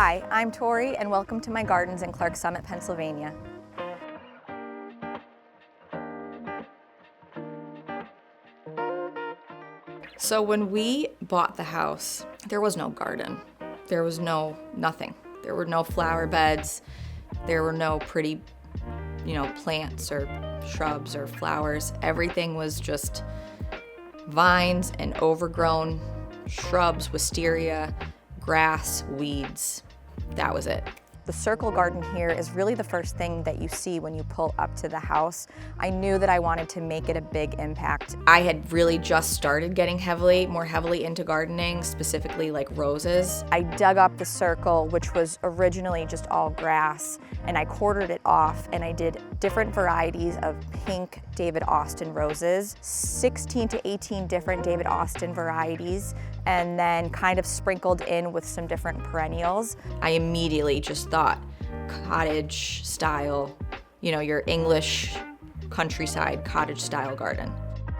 Hi, I'm Tori and welcome to my gardens in Clark Summit, Pennsylvania. So when we bought the house, there was no garden. There was nothing. There were no flower beds. There were no pretty, plants or shrubs or flowers. Everything was just vines and overgrown shrubs, wisteria, grass, weeds. That was it. The circle garden here is really the first thing that you see when you pull up to the house. I knew that I wanted to make it a big impact. I had really just started getting more heavily into gardening, specifically like roses. I dug up the circle, which was originally just all grass, and I quartered it off, and I did different varieties of pink David Austin roses, 16 to 18 different David Austin varieties, and then kind of sprinkled in with some different perennials. I immediately just thought cottage style, your English countryside cottage style garden.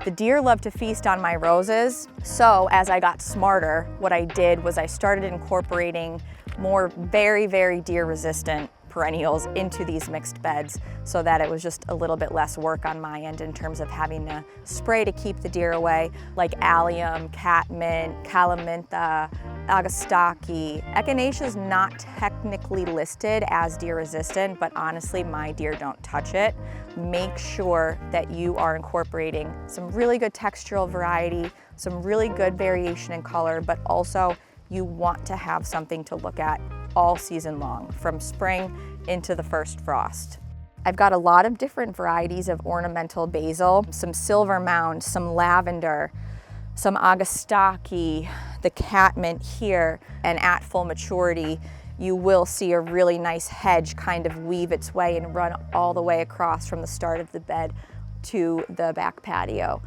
The deer love to feast on my roses, so as I got smarter, what I did was I started incorporating more very, very deer resistant perennials into these mixed beds so that it was just a little bit less work on my end in terms of having to spray to keep the deer away, like allium, catmint, calamintha, agastaki. Echinacea is not technically listed as deer resistant, but honestly, my deer don't touch it. Make sure that you are incorporating some really good textural variety, some really good variation in color, but also you want to have something to look at all season long, from spring into the first frost. I've got a lot of different varieties of ornamental basil, some silver mound, some lavender, some agastaki, the catmint here, and at full maturity, you will see a really nice hedge kind of weave its way and run all the way across from the start of the bed to the back patio.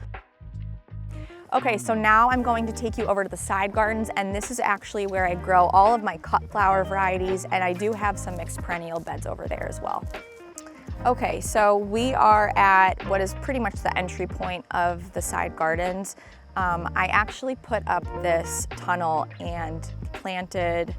Okay, so now I'm going to take you over to the side gardens, and this is actually where I grow all of my cut flower varieties, and I do have some mixed perennial beds over there as well. Okay, so we are at what is pretty much the entry point of the side gardens. I actually put up this tunnel and planted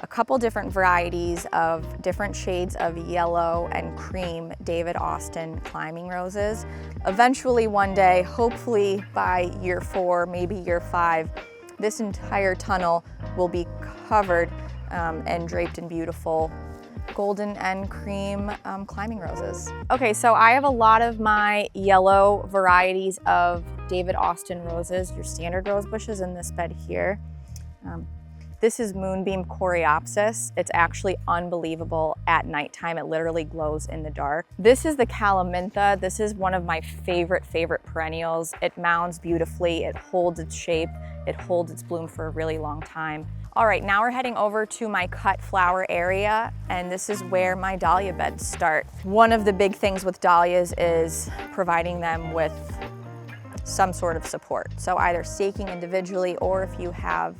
a couple different varieties of different shades of yellow and cream David Austin climbing roses. Eventually one day, hopefully by year 4, maybe year 5, this entire tunnel will be covered and draped in beautiful golden and cream climbing roses. Okay, so I have a lot of my yellow varieties of David Austin roses, your standard rose bushes in this bed here. This is Moonbeam Coreopsis. It's actually unbelievable at nighttime. It literally glows in the dark. This is the calamintha. This is one of my favorite perennials. It mounds beautifully. It holds its shape. It holds its bloom for a really long time. All right, now we're heading over to my cut flower area, and this is where my dahlia beds start. One of the big things with dahlias is providing them with some sort of support. So either staking individually, or if you have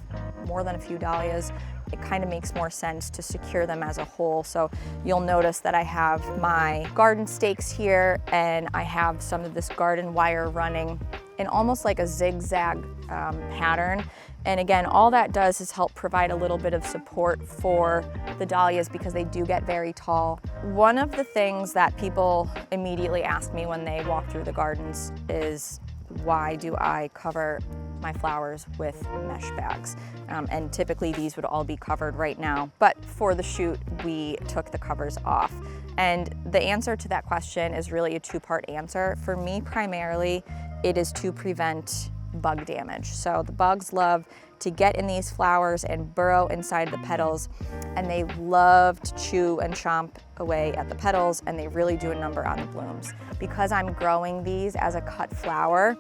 more than a few dahlias, it kind of makes more sense to secure them as a whole. So you'll notice that I have my garden stakes here, and I have some of this garden wire running in almost like a zigzag pattern. And again, all that does is help provide a little bit of support for the dahlias because they do get very tall. One of the things that people immediately ask me when they walk through the gardens is, why do I cover my flowers with mesh bags? And typically these would all be covered right now, but for the shoot, we took the covers off. And the answer to that question is really a two-part answer. For me, primarily, it is to prevent bug damage. So the bugs love to get in these flowers and burrow inside the petals, and they love to chew and chomp away at the petals, and they really do a number on the blooms. Because I'm growing these as a cut flower,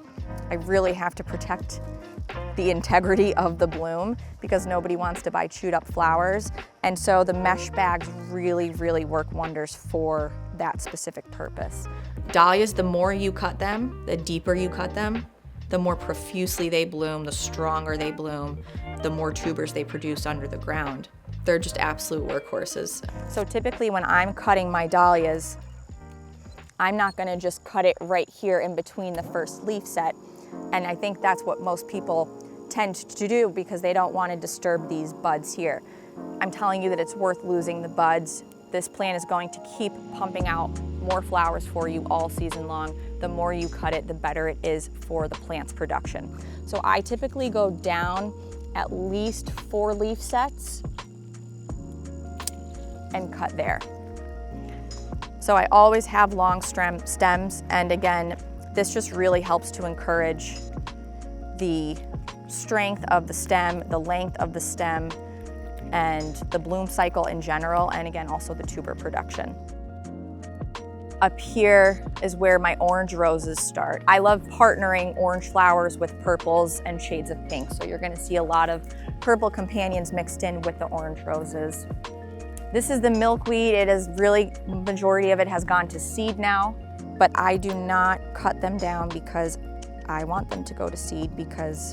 I really have to protect the integrity of the bloom because nobody wants to buy chewed up flowers. And so the mesh bags really, really work wonders for that specific purpose. Dahlias, the more you cut them, the deeper you cut them, the more profusely they bloom, the stronger they bloom, the more tubers they produce under the ground. They're just absolute workhorses. So typically when I'm cutting my dahlias, I'm not gonna just cut it right here in between the first leaf set. And I think that's what most people tend to do because they don't want to disturb these buds here. I'm telling you that it's worth losing the buds. This plant is going to keep pumping out more flowers for you all season long. The more you cut it, the better it is for the plant's production. So I typically go down at least 4 leaf sets and cut there. So I always have long stems, and again, this just really helps to encourage the strength of the stem, the length of the stem, and the bloom cycle in general, and again, also the tuber production. Up here is where my orange roses start. I love partnering orange flowers with purples and shades of pink, so you're gonna see a lot of purple companions mixed in with the orange roses. This is the milkweed. It is really, majority of it has gone to seed now, but I do not cut them down because I want them to go to seed, because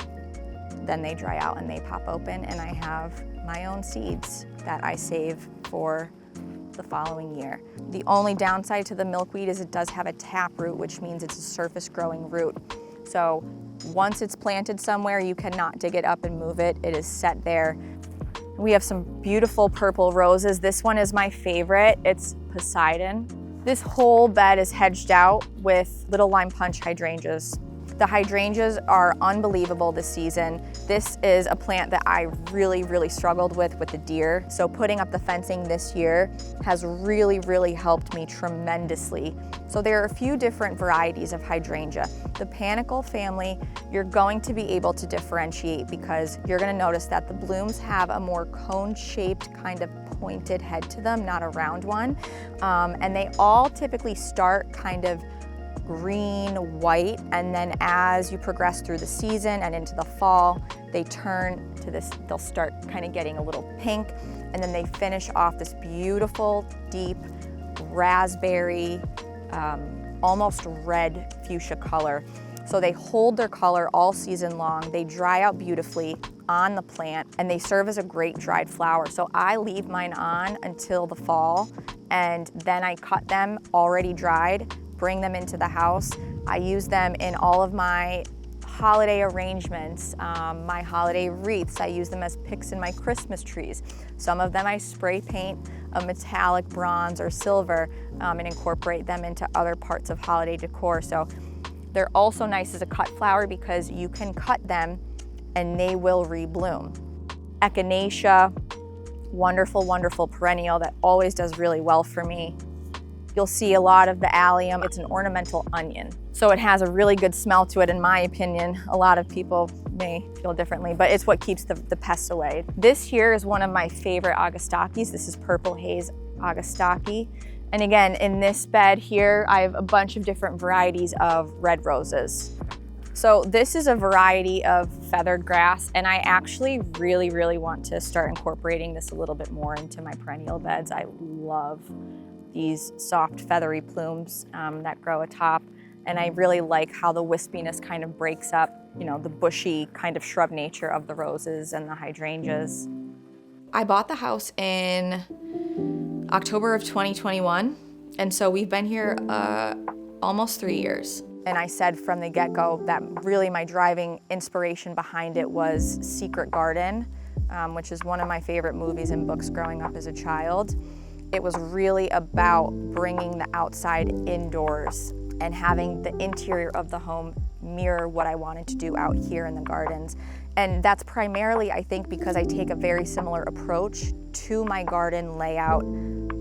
then they dry out and they pop open, and I have my own seeds that I save for the following year. The only downside to the milkweed is it does have a tap root, which means it's a surface growing root. So once it's planted somewhere, you cannot dig it up and move it. It is set there. We have some beautiful purple roses. This one is my favorite. It's Poseidon. This whole bed is hedged out with little lime punch hydrangeas. The hydrangeas are unbelievable this season. This is a plant that I really struggled with the deer. So putting up the fencing this year has really helped me tremendously. So there are a few different varieties of hydrangea. The panicle family, you're going to be able to differentiate because you're gonna notice that the blooms have a more cone-shaped kind of pointed head to them, not a round one. And they all typically start kind of green, white, and then as you progress through the season and into the fall, they turn to this, they'll start kind of getting a little pink, and then they finish off this beautiful, deep raspberry, almost red fuchsia color. So they hold their color all season long. They dry out beautifully on the plant, and they serve as a great dried flower. So I leave mine on until the fall, and then I cut them already dried, bring them into the house. I use them in all of my holiday arrangements, my holiday wreaths. I use them as picks in my Christmas trees. Some of them I spray paint a metallic bronze or silver and incorporate them into other parts of holiday decor. So they're also nice as a cut flower because you can cut them and they will rebloom. Echinacea, wonderful perennial that always does really well for me. You'll see a lot of the allium. It's an ornamental onion. So it has a really good smell to it, in my opinion. A lot of people may feel differently, but it's what keeps the pests away. This here is one of my favorite Augustakis. This is Purple Haze Augustaki. And again, in this bed here, I have a bunch of different varieties of red roses. So this is a variety of feathered grass, and I actually really want to start incorporating this a little bit more into my perennial beds. I love these soft feathery plumes that grow atop, and I really like how the wispiness kind of breaks up, you know, the bushy kind of shrub nature of the roses and the hydrangeas. I bought the house in October of 2021, and so we've been here almost 3 years. And I said from the get-go that really my driving inspiration behind it was Secret Garden, which is one of my favorite movies and books growing up as a child. It was really about bringing the outside indoors and having the interior of the home mirror what I wanted to do out here in the gardens. And that's primarily, I think, because I take a very similar approach to my garden layout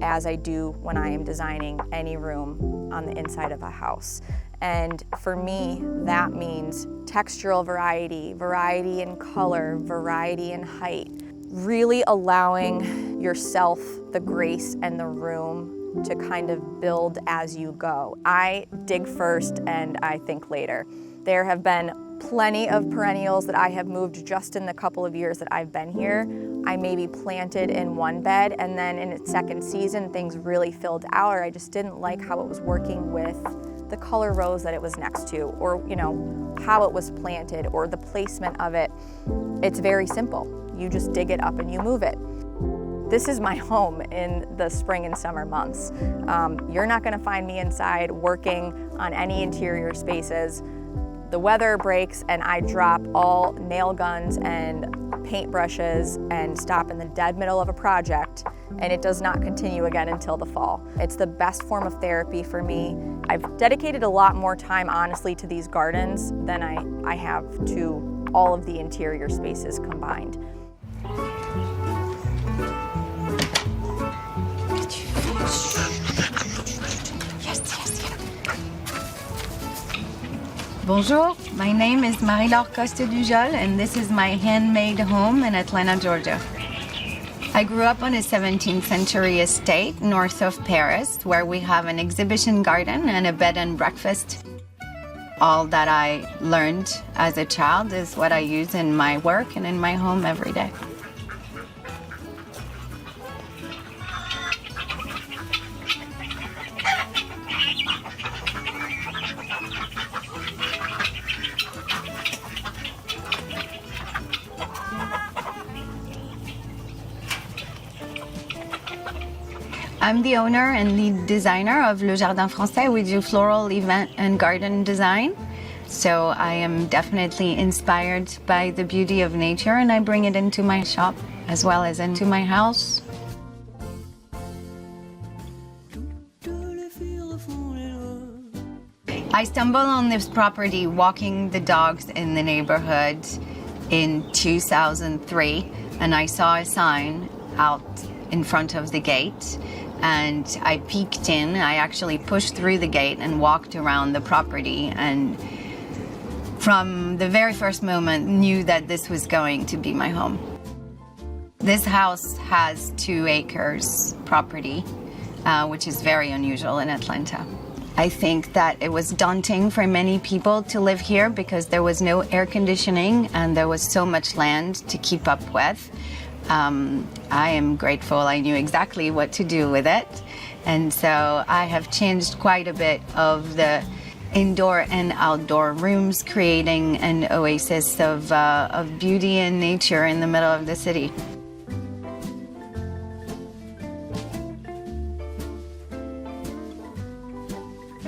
as I do when I am designing any room on the inside of a house. And for me, that means textural variety, variety in color, variety in height, really allowing yourself the grace and the room to kind of build as you go. I dig first and I think later. There have been plenty of perennials that I have moved just in the couple of years that I've been here. I maybe planted in one bed, and then in its second season, things really filled out, or I just didn't like how it was working with the color rose that it was next to, or you know, how it was planted, or the placement of it. It's very simple. You just dig it up and you move it. This is my home in the spring and summer months. You're not gonna find me inside working on any interior spaces. The weather breaks and I drop all nail guns and drop paintbrushes and stop in the dead middle of a project, and it does not continue again until the fall. It's the best form of therapy for me. I've dedicated a lot more time, honestly, to these gardens than I have to all of the interior spaces combined. Bonjour, my name is Maril and this is my handmade home in Atlanta, Georgia. I grew up on a 17th century estate north of Paris where we have an exhibition garden and a bed and breakfast. All that I learned as a child is what I use in my work and in my home every day. I'm the owner and lead designer of Le Jardin Français. We do floral, event, and garden design. So I am definitely inspired by the beauty of nature, and I bring it into my shop as well as into my house. I stumbled on this property walking the dogs in the neighborhood in 2003, and I saw a sign out in front of the gate. And I peeked in. I actually pushed through the gate and walked around the property, and from the very first moment knew that this was going to be my home. This house has 2 acres property, which is very unusual in Atlanta. I think that it was daunting for many people to live here because there was no air conditioning and there was so much land to keep up with. I am grateful I knew exactly what to do with it, and so I have changed quite a bit of the indoor and outdoor rooms, creating an oasis of beauty and nature in the middle of the city.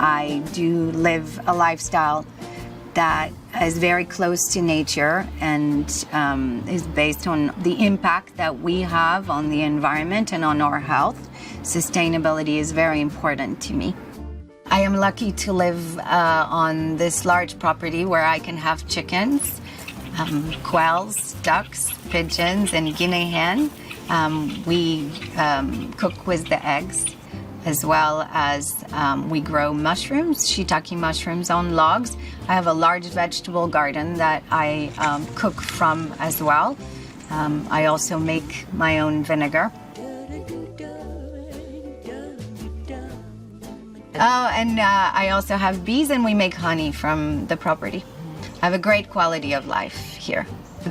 I do live a lifestyle that is very close to nature and is based on the impact that we have on the environment and on our health. Sustainability is very important to me. I am lucky to live on this large property where I can have chickens, quails, ducks, pigeons, and guinea hen. We cook with the eggs, as well as we grow mushrooms, shiitake mushrooms on logs. I have a large vegetable garden that I cook from as well. I also make my own vinegar. Oh, and I also have bees, and we make honey from the property. I have a great quality of life here.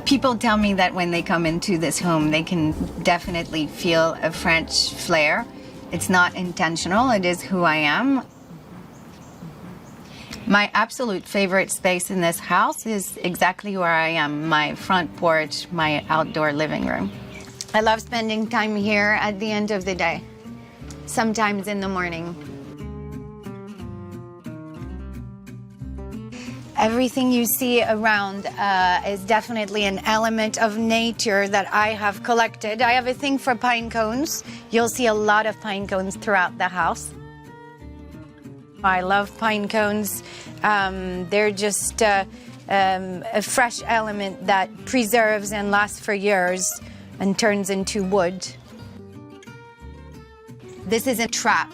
People tell me that when they come into this home, they can definitely feel a French flair. It's not intentional, it is who I am. My absolute favorite space in this house is exactly where I am, my front porch, my outdoor living room. I love spending time here at the end of the day, sometimes in the morning. Everything you see around is definitely an element of nature that I have collected. I have a thing for pine cones. You'll see a lot of pine cones throughout the house. I love pine cones. They're just a fresh element that preserves and lasts for years and turns into wood. This is a trap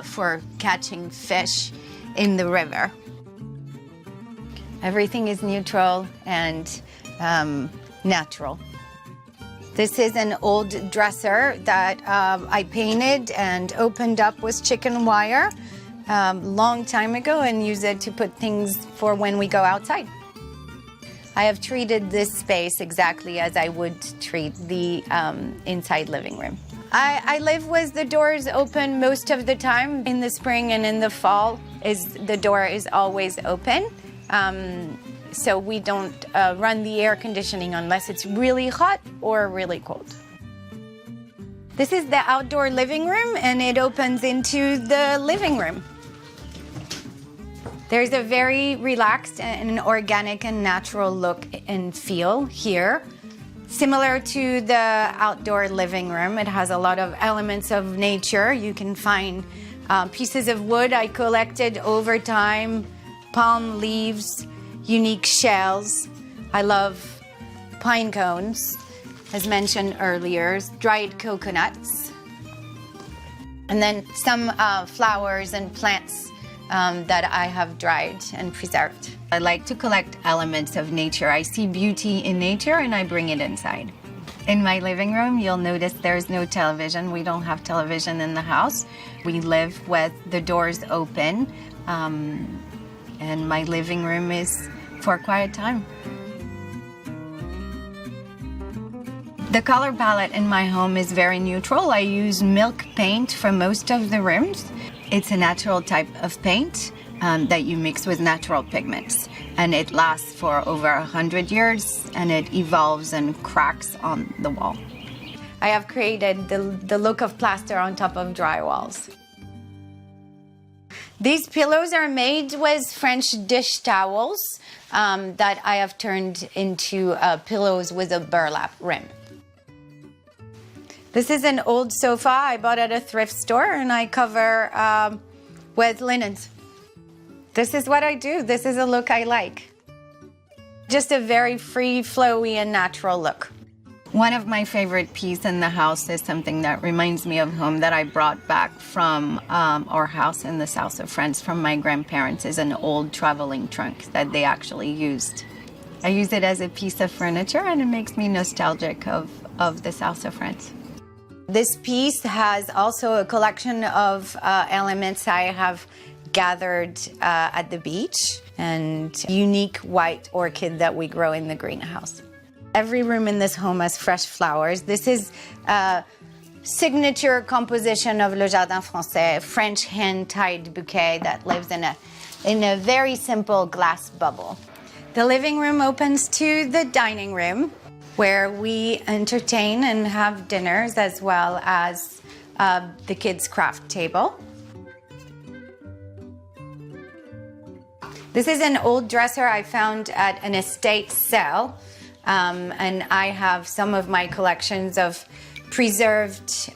for catching fish in the river. Everything is neutral and natural. This is an old dresser that I painted and opened up with chicken wire long time ago and use it to put things for when we go outside. I have treated this space exactly as I would treat the inside living room. I live with the doors open most of the time. In the spring and in the fall, the door is always open. So we don't run the air conditioning unless it's really hot or really cold. This is the outdoor living room, and it opens into the living room. There's a very relaxed and organic and natural look and feel here. Similar to the outdoor living room, it has a lot of elements of nature. You can find pieces of wood I collected over time, palm leaves, unique shells. I love pine cones, as mentioned earlier, dried coconuts, and then some flowers and plants that I have dried and preserved. I like to collect elements of nature. I see beauty in nature and I bring it inside. In my living room, you'll notice there's no television. We don't have television in the house. We live with the doors open, and my living room is for quiet time. The color palette in my home is very neutral. I use milk paint for most of the rooms. It's a natural type of paint that you mix with natural pigments, and it lasts for over 100 years, and it evolves and cracks on the wall. I have created the look of plaster on top of drywalls. These pillows are made with French dish towels that I have turned into pillows with a burlap rim. This is an old sofa I bought at a thrift store, and I cover with linens. This is what I do. This is a look I like. Just a very free, flowy, and natural look. One of my favorite pieces in the house is something that reminds me of home that I brought back from our house in the south of France from my grandparents. Is an old traveling trunk that they actually used. I use it as a piece of furniture, and it makes me nostalgic of the south of France. This piece has also a collection of elements I have gathered at the beach, and unique white orchid that we grow in the greenhouse. Every room in this home has fresh flowers. This is a signature composition of Le Jardin Français, a French hand-tied bouquet that lives in a very simple glass bubble. The living room opens to the dining room, where we entertain and have dinners, as well as the kids' craft table. This is an old dresser I found at an estate sale, and I have some of my collections of preserved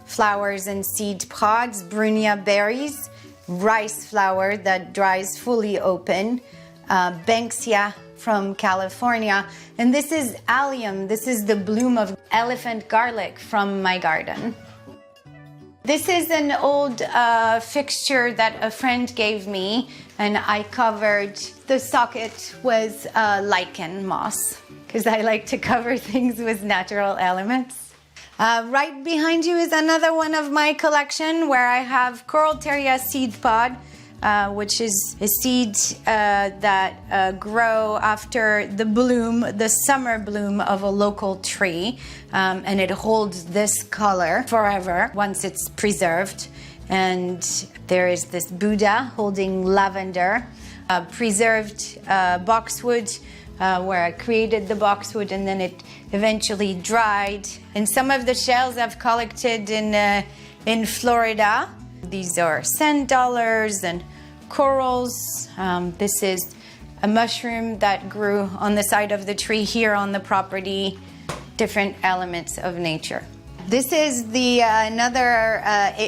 flowers and seed pods, brunia berries, rice flower that dries fully open, banksia from California, and this is allium. This is the bloom of elephant garlic from my garden. This is an old fixture that a friend gave me, and I covered the socket with lichen moss, because I like to cover things with natural elements. Right behind you is another one of my collection, where I have Coralteria seed pod, which is a seed that grow after the bloom, the summer bloom of a local tree, and it holds this color forever once it's preserved. And there is this Buddha holding lavender, preserved boxwood, where I created the boxwood and then it eventually dried. And some of the shells I've collected in Florida. These are sand dollars and corals. This is a mushroom that grew on the side of the tree here on the property. Different elements of nature. This is another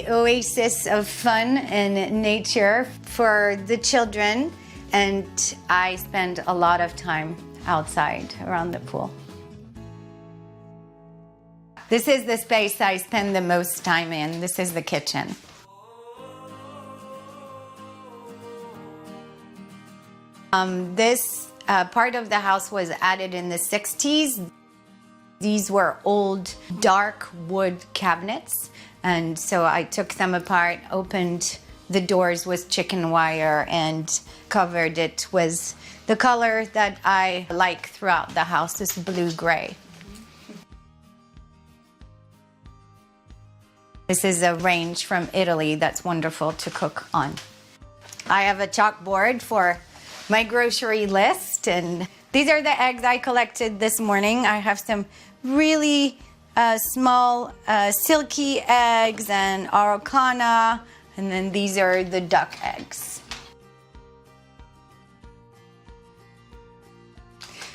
oasis of fun and nature for the children, and I spend a lot of time outside around the pool. This is the space I spend the most time in. This is the kitchen. This part of the house was added in the 60s. These were old dark wood cabinets, and so I took them apart, opened the doors with chicken wire, and covered it with the color that I like throughout the house, this blue-gray. This is a range from Italy that's wonderful to cook on. I have a chalkboard for my grocery list, and these are the eggs I collected this morning. I have some really small silky eggs and araucana, and then these are the duck eggs.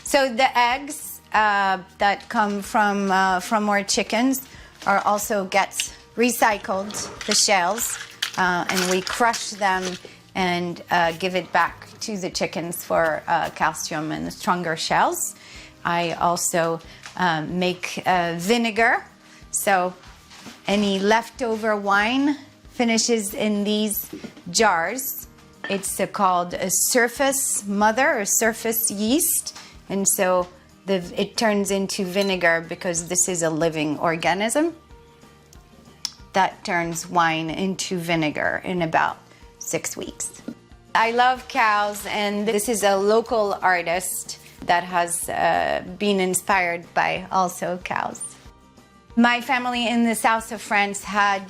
So the eggs that come from our chickens are also gets recycled, the shells, and we crush them and give it back to the chickens for calcium and stronger shells. I also make vinegar, so any leftover wine finishes in these jars. It's called a surface mother or surface yeast, and so it turns into vinegar because this is a living organism that turns wine into vinegar in about 6 weeks. I love cows, and this is a local artist that has been inspired by also cows. My family in the south of France had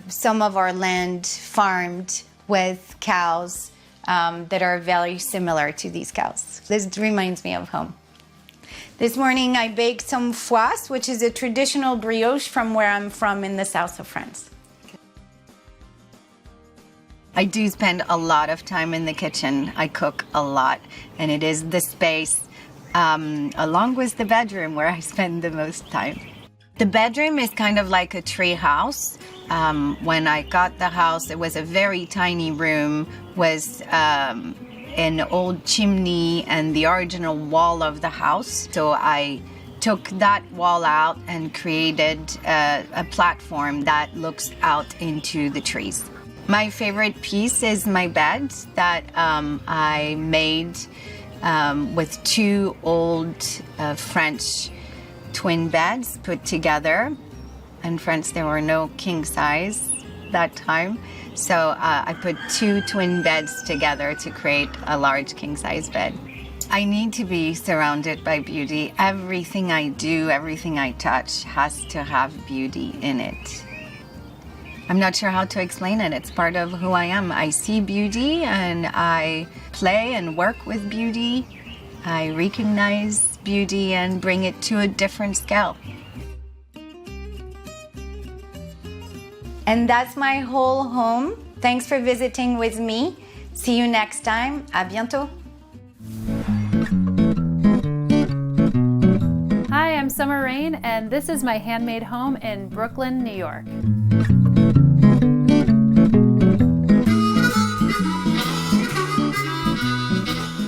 some of our land farmed with cows that are very similar to these cows. This reminds me of home. This morning I baked some froisse, which is a traditional brioche from where I'm from in the south of France. I do spend a lot of time in the kitchen. I cook a lot, and it is the space, along with the bedroom, where I spend the most time. The bedroom is kind of like a tree house. When I got the house, it was a very tiny room with an old chimney and the original wall of the house. So I took that wall out and created a platform that looks out into the trees. My favorite piece is my bed that I made with 2 old French twin beds put together. In France, there were no king size that time. So I put 2 twin beds together to create a large king size bed. I need to be surrounded by beauty. Everything I do, everything I touch has to have beauty in it. I'm not sure how to explain it. It's part of who I am. I see beauty and I play and work with beauty. I recognize beauty and bring it to a different scale. And that's my whole home. Thanks for visiting with me. See you next time. À bientôt. Hi, I'm Summer Rain, and this is my handmade home in Brooklyn, New York.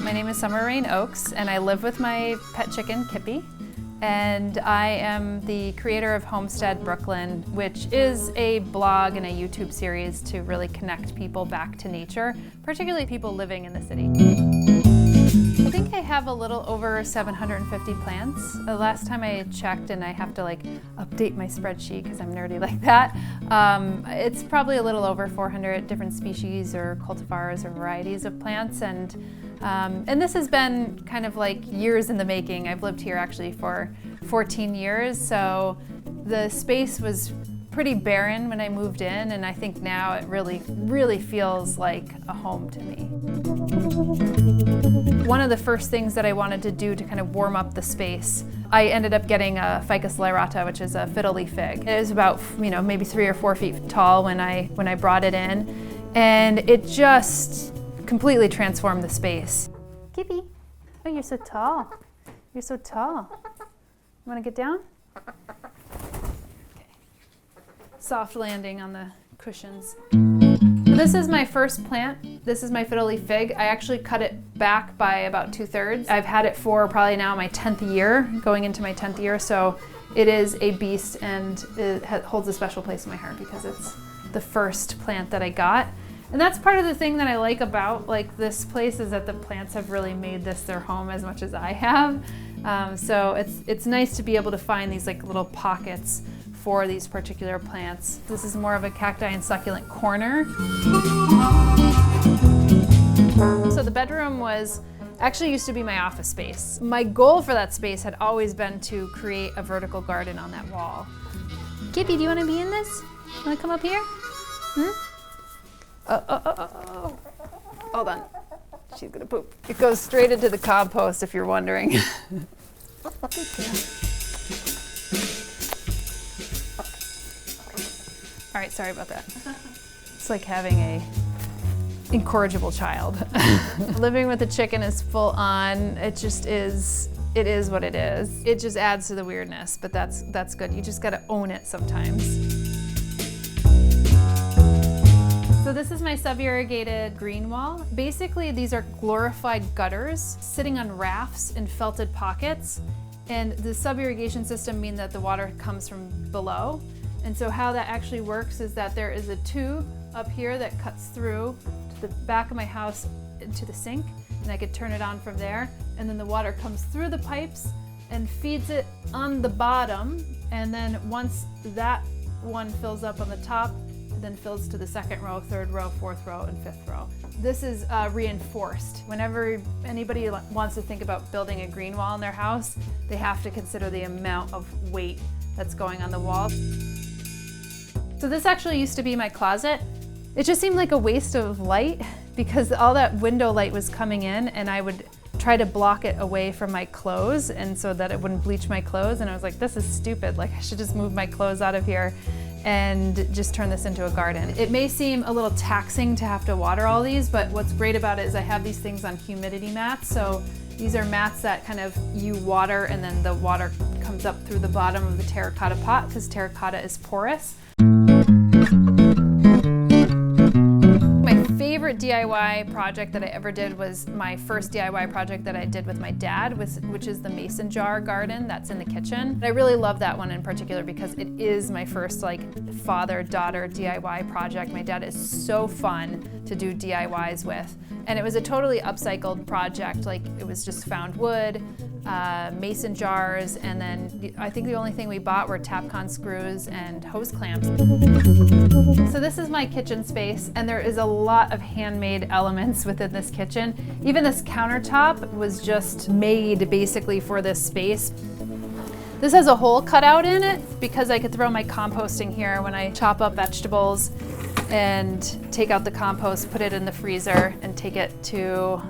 My name is Summer Rain Oaks, and I live with my pet chicken, Kippy. And I am the creator of Homestead Brooklyn, which is a blog and a YouTube series to really connect people back to nature, particularly people living in the city. I think I have a little over 750 plants. The last time I checked, and I have to update my spreadsheet because I'm nerdy like that, it's probably a little over 400 different species or cultivars or varieties of plants. And this has been kind of like years in the making. I've lived here actually for 14 years, so the space was pretty barren when I moved in, and I think now it really feels like a home to me. One of the first things that I wanted to do to kind of warm up the space, I ended up getting a Ficus lyrata, which is a fiddle leaf fig. It was about maybe 3 or 4 feet tall when I brought it in, and it just completely transformed the space. Kippy, oh, you're so tall. You're so tall. You want to get down? Okay. Soft landing on the cushions. This is my first plant. This is my fiddle leaf fig. I actually cut it back by about 2/3. I've had it for probably now my 10th year, going into my 10th year, so it is a beast, and it holds a special place in my heart because it's the first plant that I got. And that's part of the thing that I like about this place, is that the plants have really made this their home as much as I have. So it's nice to be able to find these little pockets for these particular plants. This is more of a cacti and succulent corner. So the bedroom actually used to be my office space. My goal for that space had always been to create a vertical garden on that wall. Kippy, do you want to be in this? Want to come up here? Oh. Hold on. She's gonna poop. It goes straight into the compost, if you're wondering. All right, sorry about that. It's like having a incorrigible child. Living with a chicken is full on. It just is it is what it is. It just adds to the weirdness, but that's good. You just gotta own it sometimes. So this is my sub-irrigated green wall. Basically, these are glorified gutters sitting on rafts in felted pockets. And the sub-irrigation system means that the water comes from below. And so how that actually works is that there is a tube up here that cuts through to the back of my house into the sink, and I could turn it on from there. And then the water comes through the pipes and feeds it on the bottom. And then once that one fills up on the top, it then fills to the second row, third row, fourth row, and fifth row. This is reinforced. Whenever anybody wants to think about building a green wall in their house, they have to consider the amount of weight that's going on the wall. So this actually used to be my closet. It just seemed like a waste of light because all that window light was coming in, and I would try to block it away from my clothes, and so that it wouldn't bleach my clothes. And I was like, this is stupid. Like, I should just move my clothes out of here and just turn this into a garden. It may seem a little taxing to have to water all these, but what's great about it is I have these things on humidity mats. So these are mats that kind of you water, and then the water comes up through the bottom of the terracotta pot because terracotta is porous. My favorite DIY project that I ever did was my first DIY project that I did with my dad, which is the mason jar garden that's in the kitchen. I really love that one in particular because it is my first like father-daughter DIY project. My dad is so fun to do DIYs with. And it was a totally upcycled project. Like, it was just found wood, mason jars, and then I think the only thing we bought were Tapcon screws and hose clamps. So this is my kitchen space, and there is a lot of handmade elements within this kitchen. Even this countertop was just made basically for this space. This has a hole cut out in it because I could throw my composting here when I chop up vegetables and take out the compost, put it in the freezer, and take it to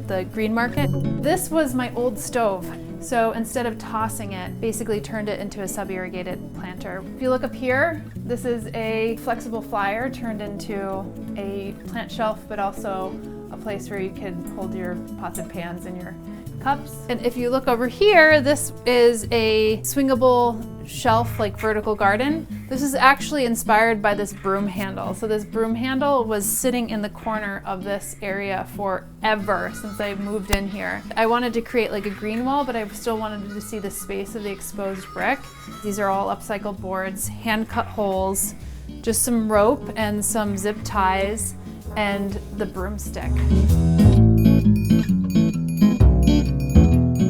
the green market. This was my old stove. So instead of tossing it, basically turned it into a sub-irrigated planter. If you look up here, this is a flexible flyer turned into a plant shelf, but also a place where you can hold your pots and pans and your cups. And if you look over here, this is a swingable shelf, like vertical garden. This is actually inspired by this broom handle. So this broom handle was sitting in the corner of this area forever since I moved in here. I wanted to create like a green wall, but I still wanted to see the space of the exposed brick. These are all upcycled boards, hand cut holes, just some rope and some zip ties, and the broomstick.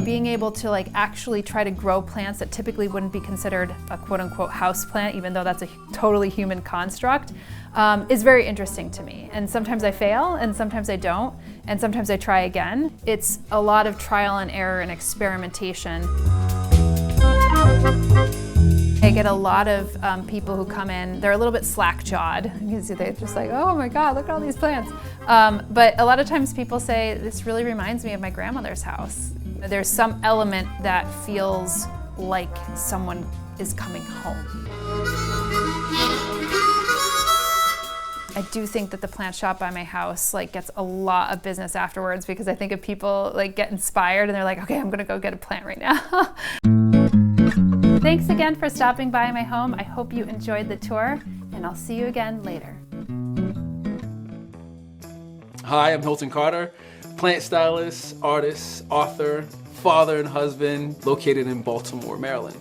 Being able to like actually try to grow plants that typically wouldn't be considered a quote-unquote house plant, even though that's a totally human construct, is very interesting to me. And sometimes I fail, and sometimes I don't, and sometimes I try again. It's a lot of trial and error and experimentation. I get a lot of people who come in, they're a little bit slack-jawed. You can see they're just like, oh my God, look at all these plants. But a lot of times people say, this really reminds me of my grandmother's house. There's some element that feels like someone is coming home. I do think that the plant shop by my house like gets a lot of business afterwards because I think if people like get inspired and they're like, okay, I'm gonna go get a plant right now. Thanks again for stopping by my home. I hope you enjoyed the tour, and I'll see you again later. Hi, I'm Hilton Carter, plant stylist, artist, author, father and husband, located in Baltimore, Maryland.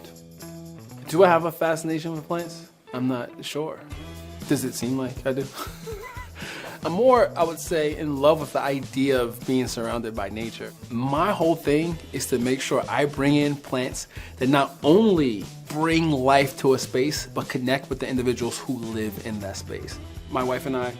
Do I have a fascination with plants? I'm not sure. Does it seem like I do? I'm more, I would say, in love with the idea of being surrounded by nature. My whole thing is to make sure I bring in plants that not only bring life to a space, but connect with the individuals who live in that space. My wife and I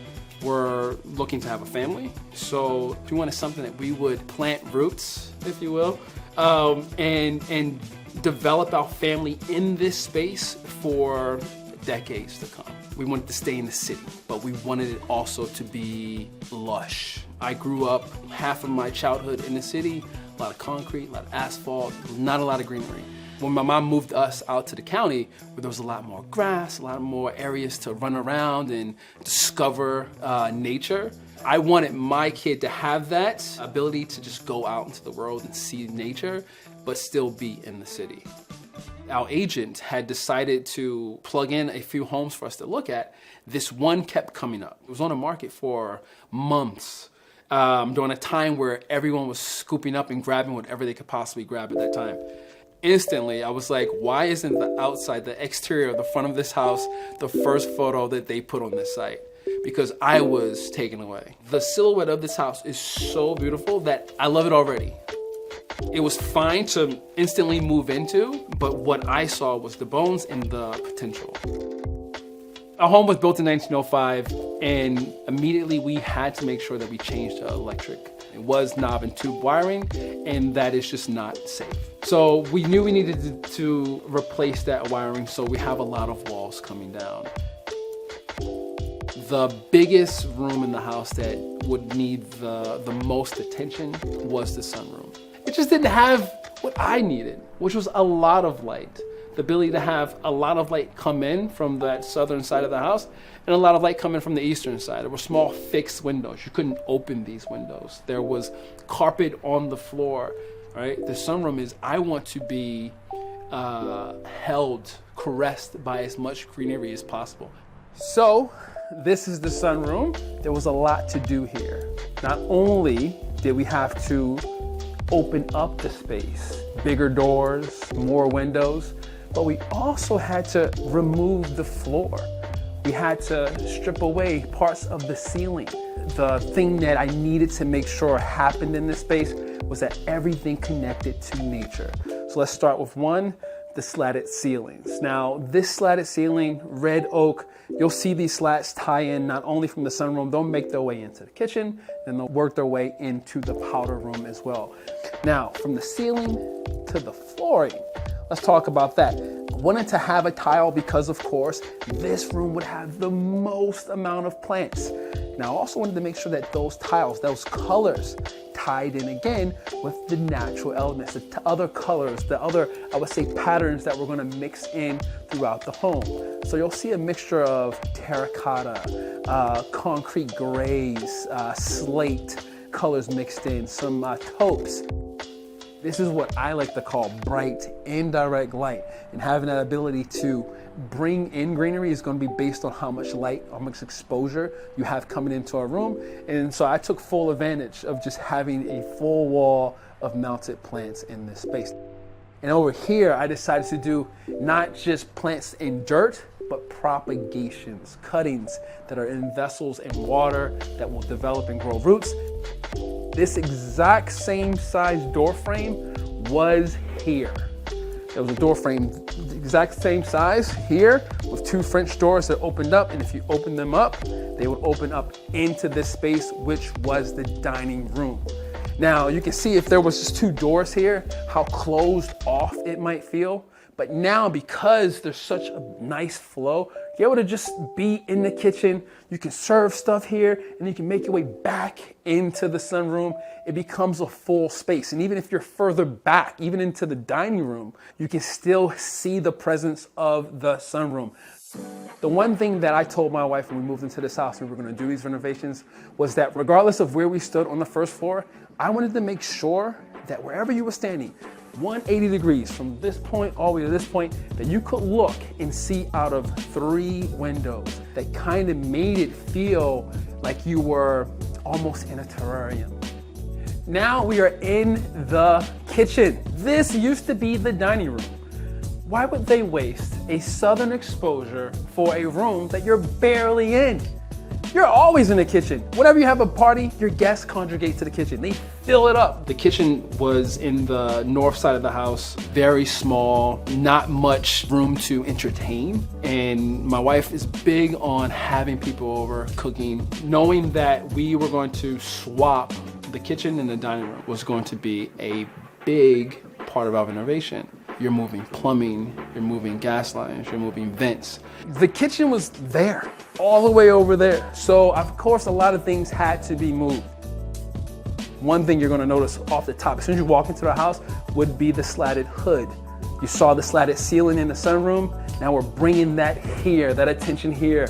were looking to have a family, so we wanted something that we would plant roots, if you will, and develop our family in this space for decades to come. We wanted to stay in the city, but we wanted it also to be lush. I grew up half of my childhood in the city, a lot of concrete, a lot of asphalt, not a lot of greenery. When my mom moved us out to the county, where there was a lot more grass, a lot more areas to run around and discover nature, I wanted my kid to have that ability to just go out into the world and see nature, but still be in the city. Our agent had decided to plug in a few homes for us to look at. This one kept coming up. It was on the market for months, during a time where everyone was scooping up and grabbing whatever they could possibly grab at that time. Instantly, I was like, why isn't the outside, the exterior, the front of this house, the first photo that they put on this site? Because I was taken away. The silhouette of this house is so beautiful that I love it already. It was fine to instantly move into, but what I saw was the bones and the potential. Our home was built in 1905, and immediately we had to make sure that we changed to electric. It was knob and tube wiring, and that is just not safe. So we knew we needed to replace that wiring, so we have a lot of walls coming down. The biggest room in the house that would need the most attention was the sunroom. It just didn't have what I needed, which was a lot of light. The ability to have a lot of light come in from that southern side of the house and a lot of light come in from the eastern side. There were small fixed windows. You couldn't open these windows. There was carpet on the floor, right? The sunroom is, I want to be held, caressed by as much greenery as possible. So this is the sunroom. There was a lot to do here. Not only did we have to open up the space, bigger doors, more windows, but we also had to remove the floor. We had to strip away parts of the ceiling. The thing that I needed to make sure happened in this space was that everything connected to nature. So let's start with one, the slatted ceilings. Now, this slatted ceiling, red oak, you'll see these slats tie in not only from the sunroom, they'll make their way into the kitchen, then they'll work their way into the powder room as well. Now, from the ceiling to the flooring, let's talk about that. I wanted to have a tile because, of course, this room would have the most amount of plants. Now, I also wanted to make sure that those tiles, those colors, tied in again with the natural elements, the other colors, the other, I would say, patterns that we're gonna mix in throughout the home. So you'll see a mixture of terracotta, concrete grays, slate colors mixed in, some taupes. This is what I like to call bright, indirect light, and having that ability to bring in greenery is going to be based on how much light, how much exposure you have coming into our room. And so I took full advantage of just having a full wall of mounted plants in this space. And over here, I decided to do not just plants in dirt, but propagations, cuttings that are in vessels in water that will develop and grow roots. This exact same size door frame was here. There was a door frame, the exact same size here, with two French doors that opened up, and if you open them up, they would open up into this space, which was the dining room. Now, you can see if there was just two doors here, how closed off it might feel. But now, because there's such a nice flow, you're able to just be in the kitchen. You can serve stuff here, and you can make your way back into the sunroom. It becomes a full space. And even if you're further back, even into the dining room, you can still see the presence of the sunroom. The one thing that I told my wife when we moved into this house and we were going to do these renovations was that regardless of where we stood on the first floor, I wanted to make sure that wherever you were standing, 180 degrees from this point all the way to this point, that you could look and see out of 3 windows that kind of made it feel like you were almost in a terrarium. Now we are in the kitchen. This used to be the dining room. Why would they waste a southern exposure for a room that you're barely in? You're always in the kitchen. Whenever you have a party, your guests congregate to the kitchen. They fill it up. The kitchen was in the north side of the house, very small, not much room to entertain. And my wife is big on having people over, cooking. Knowing that we were going to swap the kitchen and the dining room was going to be a big part of our renovation. You're moving plumbing, you're moving gas lines, you're moving vents. The kitchen was there, all the way over there. So of course, a lot of things had to be moved. One thing you're gonna notice off the top, as soon as you walk into the house, would be the slatted hood. You saw the slatted ceiling in the sunroom. Now we're bringing that here, that attention here.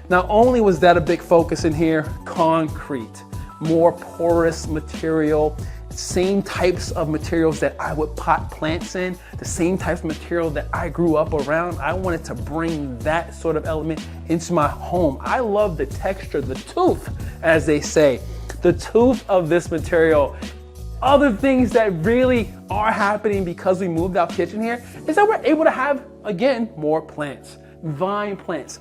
Not only was that a big focus in here, concrete, more porous material, same types of materials that I would pot plants in, the same types of material that I grew up around. I wanted to bring that sort of element into my home. I love the texture, the tooth, as they say, the tooth of this material. Other things that really are happening because we moved our kitchen here is that we're able to have, again, more plants, vine plants.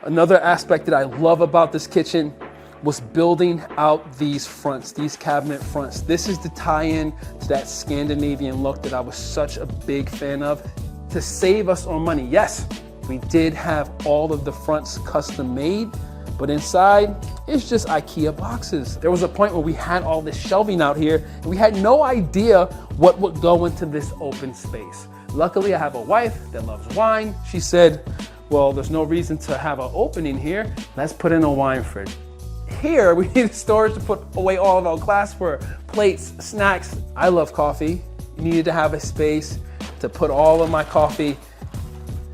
Another aspect that I love about this kitchen was building out these fronts, these cabinet fronts. This is the tie-in to that Scandinavian look that I was such a big fan of. To save us on money, yes, we did have all of the fronts custom made, but inside, it's just IKEA boxes. There was a point where we had all this shelving out here, and we had no idea what would go into this open space. Luckily, I have a wife that loves wine. She said, well, there's no reason to have an opening here. Let's put in a wine fridge. Here, we needed storage to put away all of our glassware, plates, snacks. I love coffee. You needed to have a space to put all of my coffee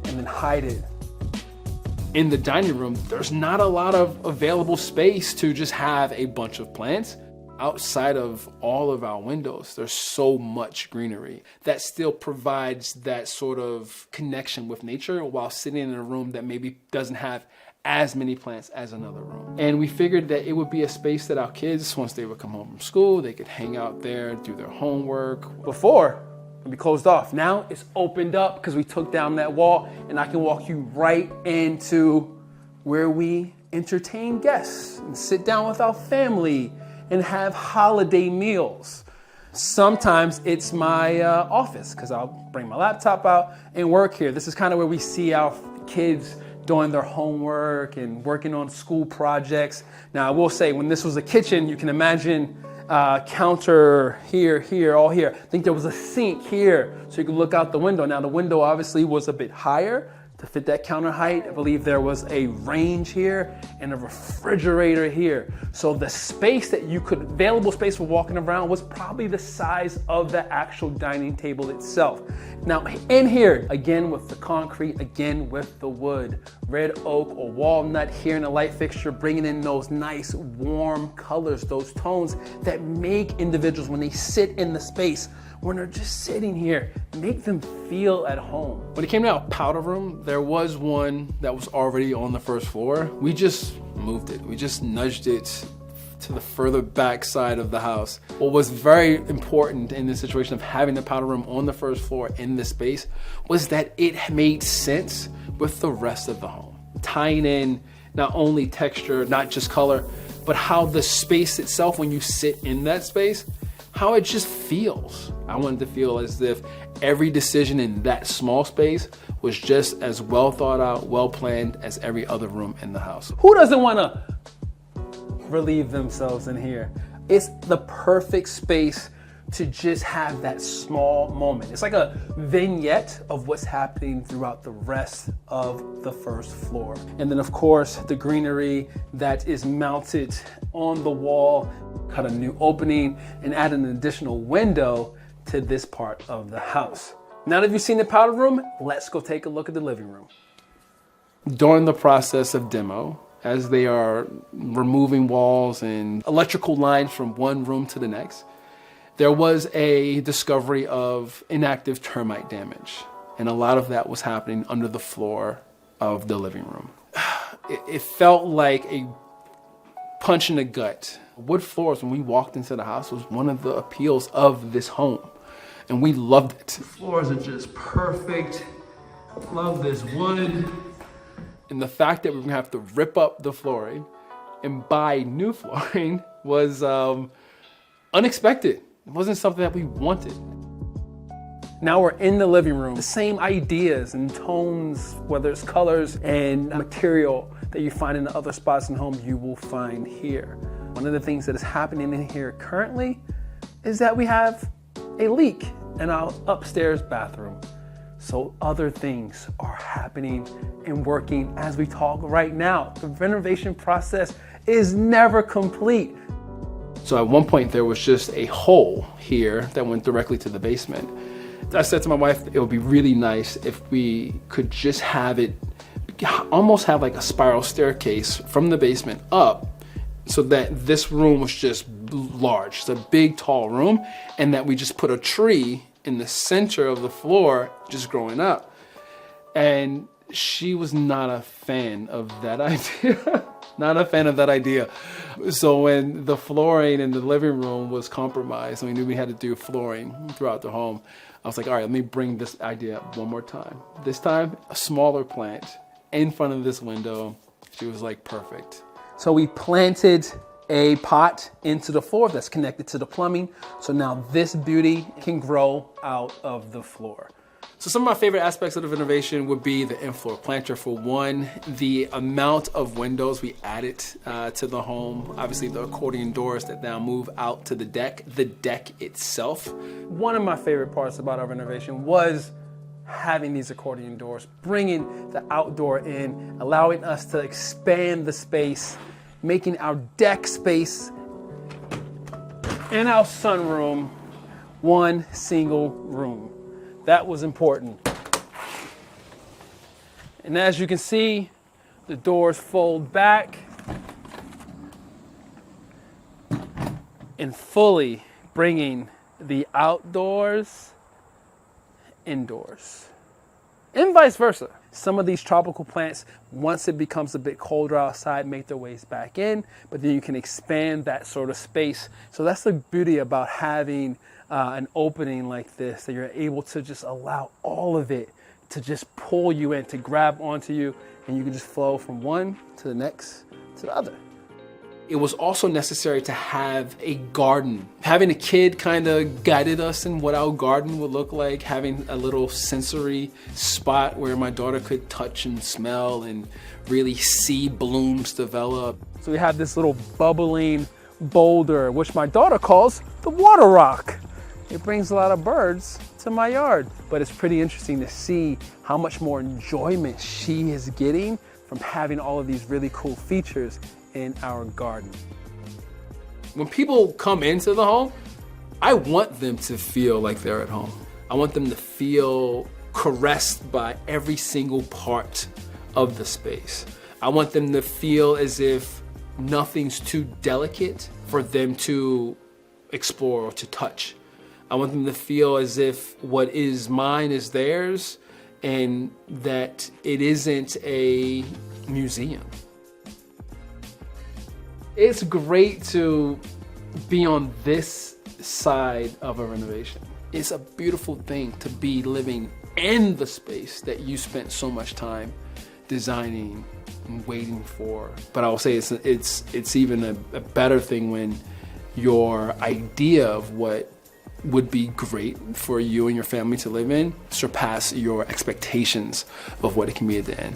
and then hide it. In the dining room, there's not a lot of available space to just have a bunch of plants. Outside of all of our windows, there's so much greenery that still provides that sort of connection with nature while sitting in a room that maybe doesn't have as many plants as another room. And we figured that it would be a space that our kids, once they would come home from school, they could hang out there, do their homework. Before, it'd be closed off. Now it's opened up because we took down that wall, and I can walk you right into where we entertain guests and sit down with our family and have holiday meals. Sometimes it's my office because I'll bring my laptop out and work here. This is kind of where we see our kids doing their homework and working on school projects. Now I will say, when this was a kitchen, you can imagine counter here, all here. I think there was a sink here so you could look out the window. Now the window obviously was a bit higher to fit that counter height. I believe there was a range here and a refrigerator here. So the space that you could, available space for walking around was probably the size of the actual dining table itself. Now in here, again with the concrete, again with the wood, red oak or walnut here in the light fixture, bringing in those nice warm colors, those tones that make individuals, when they sit in the space, when they're just sitting here, make them feel at home. When it came to our powder room, there was one that was already on the first floor. We just moved it. We just nudged it to the further back side of the house. What was very important in this situation of having the powder room on the first floor in this space was that it made sense with the rest of the home. Tying in not only texture, not just color, but how the space itself, when you sit in that space, how it just feels. I wanted to feel as if every decision in that small space was just as well thought out, well planned as every other room in the house. Who doesn't want to relieve themselves in here? It's the perfect space to just have that small moment. It's like a vignette of what's happening throughout the rest of the first floor. And then of course, the greenery that is mounted on the wall, cut a new opening and add an additional window to this part of the house. Now that you've seen the powder room, let's go take a look at the living room. During the process of demo, as they are removing walls and electrical lines from one room to the next, there was a discovery of inactive termite damage. And a lot of that was happening under the floor of the living room. It felt like a punch in the gut. Wood floors, when we walked into the house, was one of the appeals of this home. And we loved it. The floors are just perfect. Love this wood. And the fact that we're gonna have to rip up the flooring and buy new flooring was unexpected. It wasn't something that we wanted. Now we're in the living room. The same ideas and tones, whether it's colors and material that you find in the other spots in the home, you will find here. One of the things that is happening in here currently is that we have a leak in our upstairs bathroom. So other things are happening and working as we talk right now. The renovation process is never complete. So at one point there was just a hole here that went directly to the basement. I said to my wife, it would be really nice if we could just have it, almost have like a spiral staircase from the basement up, so that this room was just large. It's a big, tall room, and that we just put a tree in the center of the floor, just growing up. And she was not a fan of that idea. Not a fan of that idea. So when the flooring in the living room was compromised, and we knew we had to do flooring throughout the home, I was like, all right, let me bring this idea up one more time. This time, a smaller plant in front of this window. She was like, perfect. So we planted a pot into the floor that's connected to the plumbing. So now this beauty can grow out of the floor. So some of my favorite aspects of the renovation would be the in-floor planter. For one, the amount of windows we added to the home. Obviously the accordion doors that now move out to the deck itself. One of my favorite parts about our renovation was having these accordion doors, bringing the outdoor in, allowing us to expand the space, making our deck space and our sunroom one single room. That was important. And as you can see, the doors fold back and fully bringing the outdoors indoors. And vice versa. Some of these tropical plants, once it becomes a bit colder outside, make their ways back in, but then you can expand that sort of space. So that's the beauty about having an opening like this, that you're able to just allow all of it to just pull you in, to grab onto you, and you can just flow from one to the next to the other. It was also necessary to have a garden. Having a kid kind of guided us in what our garden would look like, having a little sensory spot where my daughter could touch and smell and really see blooms develop. So we have this little bubbling boulder, which my daughter calls the water rock. It brings a lot of birds to my yard, but it's pretty interesting to see how much more enjoyment she is getting from having all of these really cool features in our garden. When people come into the home, I want them to feel like they're at home. I want them to feel caressed by every single part of the space. I want them to feel as if nothing's too delicate for them to explore or to touch. I want them to feel as if what is mine is theirs, and that it isn't a museum. It's great to be on this side of a renovation. It's a beautiful thing to be living in the space that you spent so much time designing and waiting for. But I will say it's even a better thing when your idea of what would be great for you and your family to live in surpass your expectations of what it can be at the end.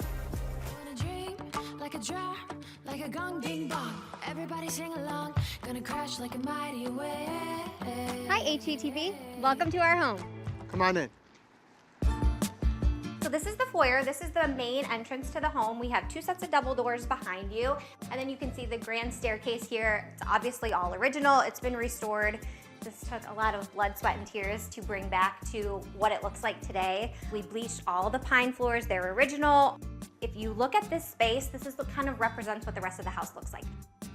Hi HGTV, welcome to our home. Come on in. So this is the foyer. This is the main entrance to the home. We have two sets of double doors behind you. And then you can see the grand staircase here. It's obviously all original. It's been restored. This took a lot of blood, sweat, and tears to bring back to what it looks like today. We bleached all the pine floors. They're original. If you look at this space, this is what kind of represents what the rest of the house looks like.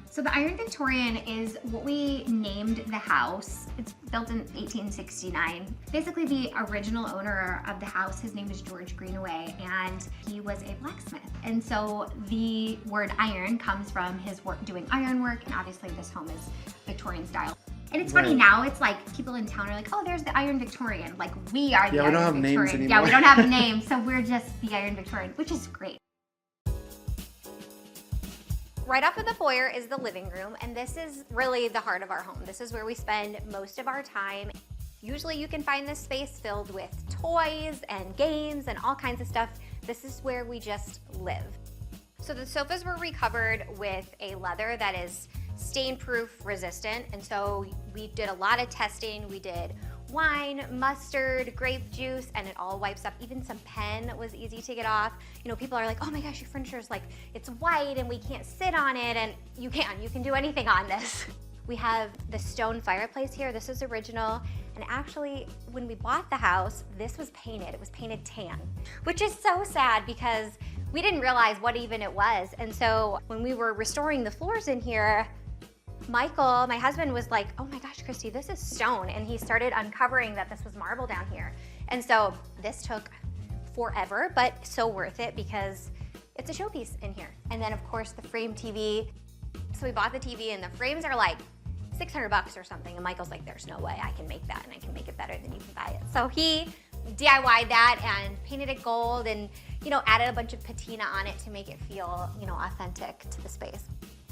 So the Iron Victorian is what we named the house. It's built in 1869. Basically the original owner of the house, his name is George Greenaway, and he was a blacksmith. And so the word iron comes from his work doing ironwork, and obviously this home is Victorian style. And it's funny now, it's like people in town are like, oh, there's the Iron Victorian. Like we are the Iron Victorian. Yeah, we don't have names anymore. Yeah, we don't have names, so we're just the Iron Victorian, which is great. Right off of the foyer is the living room, and this is really the heart of our home. This is where we spend most of our time. Usually you can find this space filled with toys and games and all kinds of stuff. This is where we just live. So the sofas were recovered with a leather that is stain-proof resistant, and so we did a lot of testing. We did wine, mustard, grape juice, and it all wipes up. Even some pen was easy to get off. You know, people are like, oh my gosh, your furniture is like, it's white and we can't sit on it, and you can do anything on this. We have the stone fireplace here. This is original. And actually, when we bought the house, this was painted. It was painted tan, which is so sad because we didn't realize what even it was. And so when we were restoring the floors in here, Michael, my husband, was like, oh my gosh, Christy, this is stone. And he started uncovering that this was marble down here. And so this took forever, but so worth it because it's a showpiece in here. And then of course the frame TV. So we bought the TV and the frames are like $600 or something. And Michael's like, there's no way I can make that and I can make it better than you can buy it. So he DIY'd that and painted it gold and, you know, added a bunch of patina on it to make it feel, you know, authentic to the space.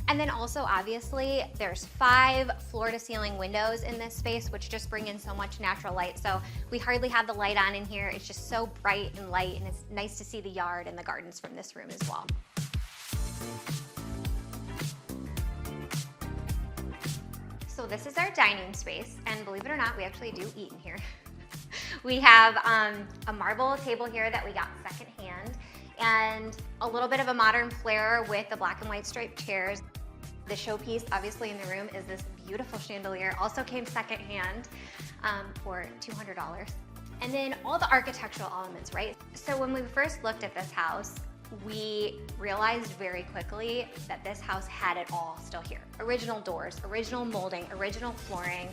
And then also, obviously, there's 5 floor-to-ceiling windows in this space, which just bring in so much natural light. So we hardly have the light on in here. It's just so bright and light, and it's nice to see the yard and the gardens from this room as well. So this is our dining space, and believe it or not, we actually do eat in here. We have a marble table here that we got secondhand, and a little bit of a modern flair with the black and white striped chairs. The showpiece, obviously, in the room is this beautiful chandelier. Also came secondhand for $200. And then all the architectural elements, right? So when we first looked at this house, we realized very quickly that this house had it all still here. Original doors, original molding, original flooring,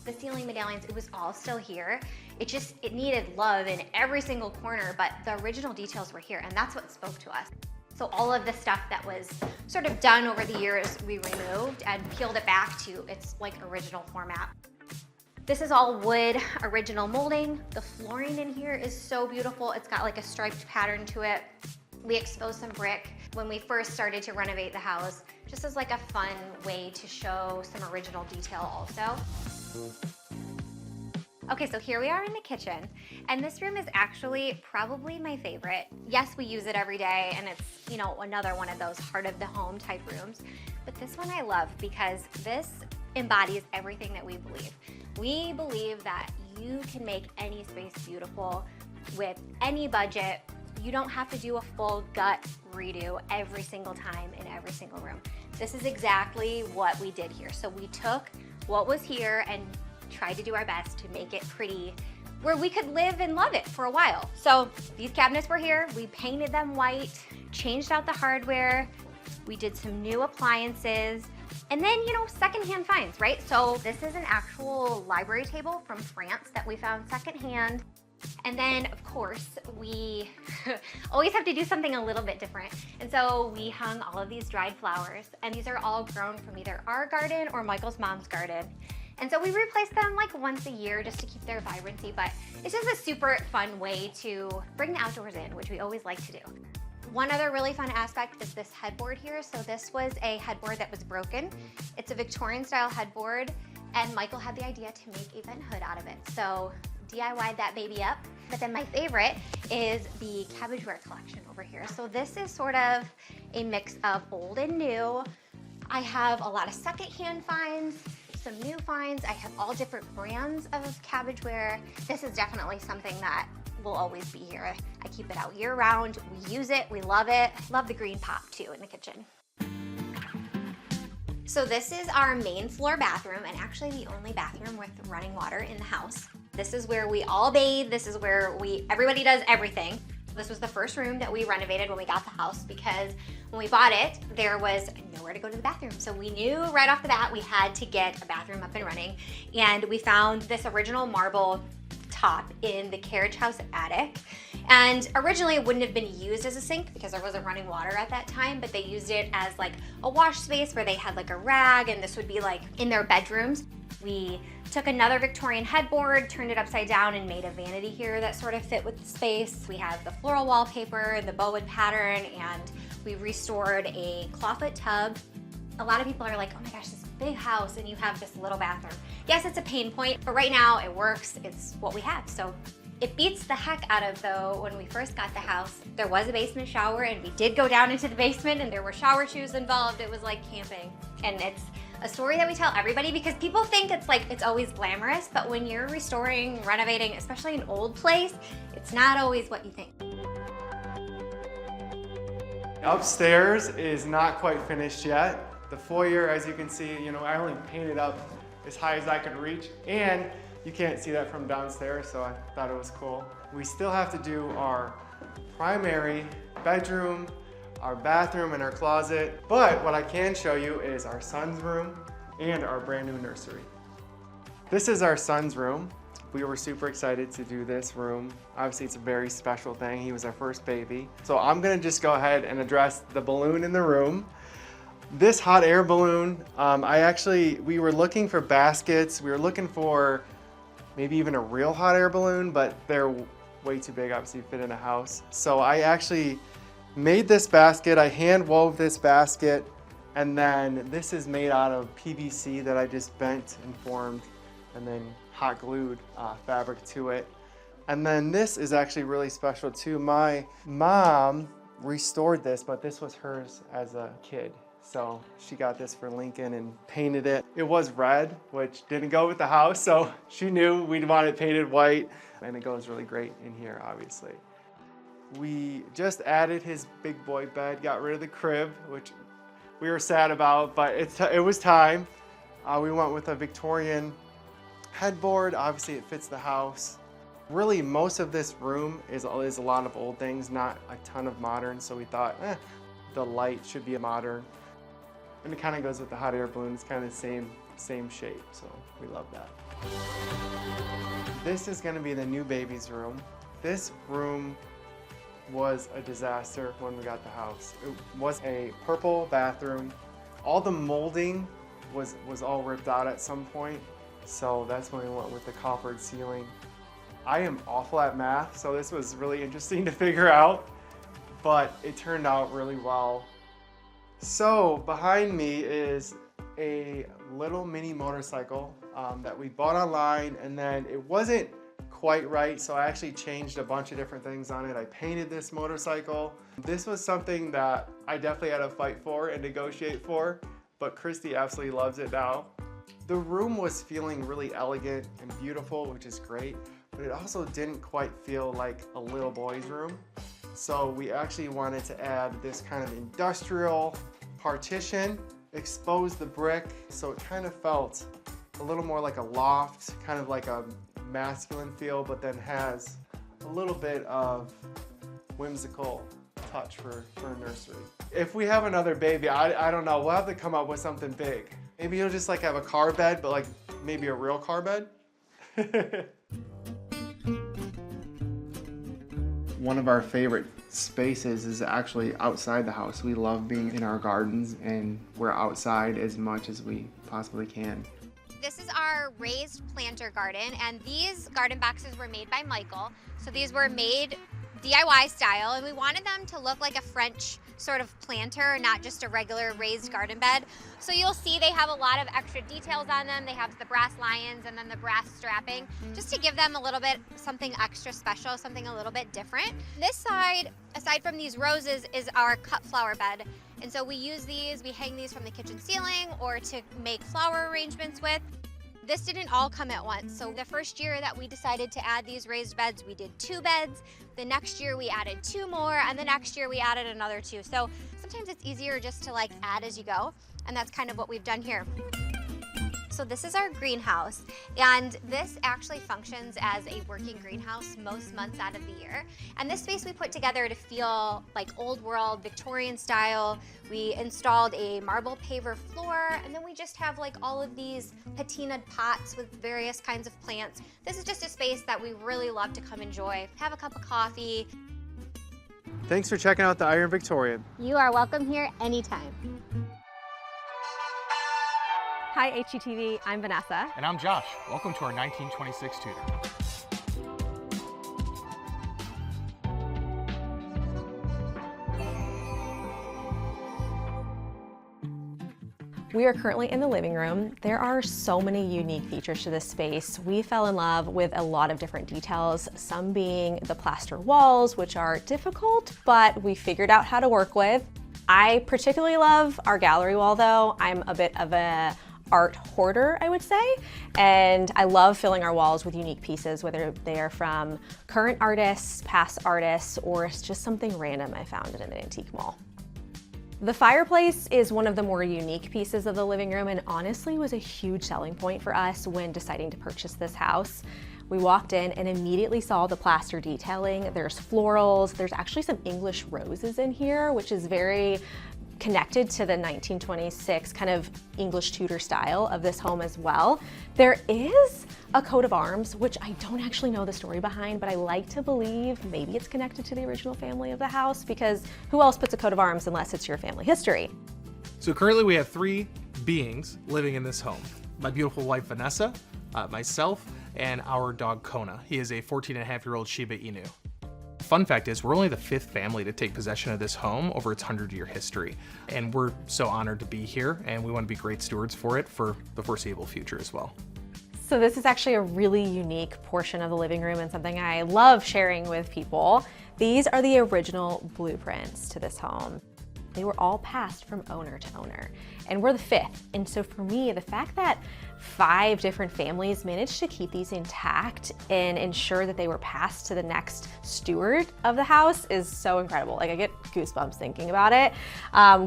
the ceiling medallions, it was all still here. It needed love in every single corner, but the original details were here, and that's what spoke to us. So all of the stuff that was sort of done over the years, we removed and peeled it back to its like original format. This is all wood, original molding. The flooring in here is so beautiful. It's got like a striped pattern to it. We exposed some brick when we first started to renovate the house, just as like a fun way to show some original detail also. Okay, so here we are in the kitchen, and this room is actually probably my favorite. Yes, we use it every day, and it's, you know, another one of those heart of the home type rooms, but this one I love because this embodies everything that we believe. We believe that you can make any space beautiful with any budget. You don't have to do a full gut redo every single time in every single room. This is exactly what we did here. So we took what was here and tried to do our best to make it pretty where we could live and love it for a while. So these cabinets were here, we painted them white, changed out the hardware, we did some new appliances, and then, you know, secondhand finds, right? So this is an actual library table from France that we found secondhand. And then, of course, we always have to do something a little bit different. And so we hung all of these dried flowers, and these are all grown from either our garden or Michael's mom's garden. And so we replace them like once a year just to keep their vibrancy, but it's just a super fun way to bring the outdoors in, which we always like to do. One other really fun aspect is this headboard here. So this was a headboard that was broken. It's a Victorian style headboard, and Michael had the idea to make a vent hood out of it. So DIY'd that baby up. But then my favorite is the cabbageware collection over here. So this is sort of a mix of old and new. I have a lot of secondhand finds, some new finds. I have all different brands of cabbageware. This is definitely something that will always be here. I keep it out year round. We use it, we love it. Love the green pop too in the kitchen. So this is our main floor bathroom, and actually the only bathroom with running water in the house. This is where we all bathe. This is where everybody does everything. This was the first room that we renovated when we got the house because when we bought it, there was nowhere to go to the bathroom. So we knew right off the bat we had to get a bathroom up and running. And we found this original marble top in the carriage house attic. And originally it wouldn't have been used as a sink because there wasn't running water at that time, but they used it as like a wash space where they had like a rag, and this would be like in their bedrooms. We took another Victorian headboard, turned it upside down, and made a vanity here that sort of fit with the space. We have the floral wallpaper, the bowood pattern, and we restored a clawfoot tub. A lot of people are like, oh my gosh, this big house and you have this little bathroom. Yes, it's a pain point, but right now it works. It's what we have. So it beats the heck out of, though, when we first got the house, there was a basement shower, and we did go down into the basement and there were shower shoes involved. It was like camping. And it's a story that we tell everybody because people think it's always glamorous, but when you're restoring, renovating, especially an old place, it's not always what you think. Upstairs is not quite finished yet. The foyer, as you can see, I only painted up as high as I could reach, and you can't see that from downstairs, so I thought it was cool. We still have to do our primary bedroom, our bathroom, and our closet, but what I can show you is our son's room and our brand new nursery. This is our son's room. We were super excited to do this room. Obviously, it's a very special thing. He was our first baby. So I'm gonna just go ahead and address the balloon in the room. This hot air balloon, we were looking for baskets. We were looking for maybe even a real hot air balloon, but they're way too big, obviously, to fit in a house. So I actually made this basket. I hand wove this basket, and then this is made out of PVC that I just bent and formed and then hot glued fabric to it. And then this is actually really special too. My mom restored this, but this was hers as a kid. So she got this for Lincoln and painted it. It was red, which didn't go with the house, so she knew we'd want it painted white, and it goes really great in here, obviously. We just added his big boy bed, got rid of the crib, which we were sad about, but it was time. We went with a Victorian headboard. Obviously, it fits the house. Really, most of this room is a lot of old things, not a ton of modern, so we thought, the light should be a modern. And it kind of goes with the hot air balloon. It's kind of the same shape, so we love that. This is gonna be the new baby's room. This room was a disaster when we got the house. It was a purple bathroom. All the molding was all ripped out at some point, so that's when we went with the coppered ceiling. I am awful at math, so this was really interesting to figure out, but it turned out really well. So behind me is a little mini motorcycle that we bought online, and then it wasn't quite right, so I actually changed a bunch of different things on it. I painted this motorcycle. This was something that I definitely had to fight for and negotiate for, but Christy absolutely loves it now. The room was feeling really elegant and beautiful, which is great, but it also didn't quite feel like a little boy's room. So we actually wanted to add this kind of industrial partition, expose the brick, so it kind of felt a little more like a loft, kind of like a masculine feel, but then has a little bit of whimsical touch for a nursery. If we have another baby, I don't know, we'll have to come up with something big. Maybe you'll just like have a car bed, but like maybe a real car bed. One of our favorite spaces is actually outside the house. We love being in our gardens, and we're outside as much as we possibly can. This is our raised planter garden, and these garden boxes were made by Michael. So these were made DIY style, and we wanted them to look like a French sort of planter, not just a regular raised garden bed. So you'll see they have a lot of extra details on them. They have the brass lions and then the brass strapping, just to give them a little bit something extra special, something a little bit different. This side, aside from these roses, is our cut flower bed. And so we use these, we hang these from the kitchen ceiling or to make flower arrangements with. This didn't all come at once. So the first year that we decided to add these raised beds, we did 2 beds. The next year we added 2 more, and the next year we added another 2. So sometimes it's easier just to like add as you go, and that's kind of what we've done here. So this is our greenhouse, and this actually functions as a working greenhouse most months out of the year. And this space we put together to feel like old world, Victorian style. We installed a marble paver floor, and then we just have like all of these patinaed pots with various kinds of plants. This is just a space that we really love to come enjoy, have a cup of coffee. Thanks for checking out the Iron Victorian. You are welcome here anytime. Hi HGTV, I'm Vanessa. And I'm Josh. Welcome to our 1926 Tudor. We are currently in the living room. There are so many unique features to this space. We fell in love with a lot of different details, some being the plaster walls, which are difficult, but we figured out how to work with. I particularly love our gallery wall though. I'm a bit of a art hoarder, I would say, and I love filling our walls with unique pieces, whether they are from current artists, past artists, or it's just something random I found at an antique mall. The fireplace is one of the more unique pieces of the living room and honestly was a huge selling point for us when deciding to purchase this house. We walked in and immediately saw the plaster detailing. There's florals, there's actually some English roses in here, which is very connected to the 1926 kind of English Tudor style of this home as well. There is a coat of arms, which I don't actually know the story behind, but I like to believe maybe it's connected to the original family of the house, because who else puts a coat of arms unless it's your family history? So currently we have 3 beings living in this home. My beautiful wife, Vanessa, myself, and our dog, Kona. He is a 14-and-a-half-year-old Shiba Inu. Fun fact is, we're only the 5th family to take possession of this home over its 100-year history. And we're so honored to be here, and we want to be great stewards for it for the foreseeable future as well. So this is actually a really unique portion of the living room and something I love sharing with people. These are the original blueprints to this home. They were all passed from owner to owner, and we're the 5th. And so for me, the fact that 5 different families managed to keep these intact and ensure that they were passed to the next steward of the house is so incredible. Like, I get goosebumps thinking about it.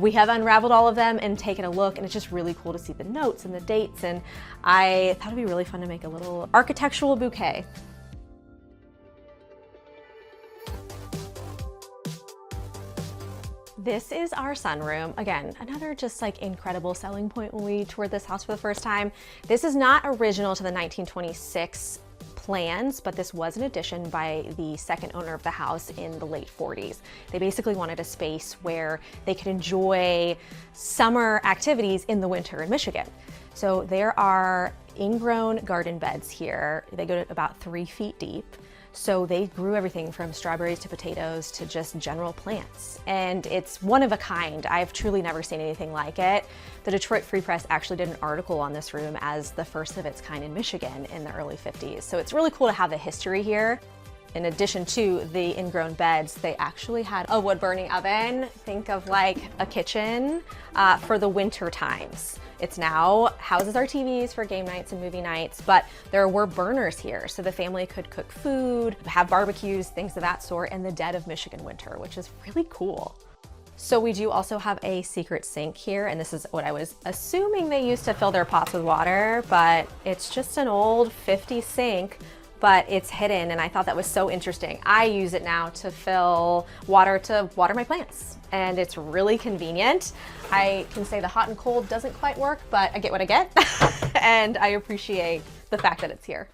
We have unraveled all of them and taken a look, and it's just really cool to see the notes and the dates, and I thought it'd be really fun to make a little architectural bouquet. This is our sunroom. Again, another just like incredible selling point when we toured this house for the first time. This is not original to the 1926 plans, but this was an addition by the second owner of the house in the late 40s. They basically wanted a space where they could enjoy summer activities in the winter in Michigan. So there are ingrown garden beds here. They go to about 3 feet deep. So they grew everything from strawberries to potatoes to just general plants. And it's one of a kind. I've truly never seen anything like it. The Detroit Free Press actually did an article on this room as the first of its kind in Michigan in the early 50s. So it's really cool to have the history here. In addition to the ingrown beds, they actually had a wood burning oven. Think of like a kitchen for the winter times. It's now houses our TVs for game nights and movie nights, but there were burners here, so the family could cook food, have barbecues, things of that sort in the dead of Michigan winter, which is really cool. So we do also have a secret sink here, and this is what I was assuming they used to fill their pots with water, but it's just an old 50s sink, but it's hidden, and I thought that was so interesting. I use it now to fill water to water my plants, and it's really convenient. I can say the hot and cold doesn't quite work, but I get what I get, and I appreciate the fact that it's here.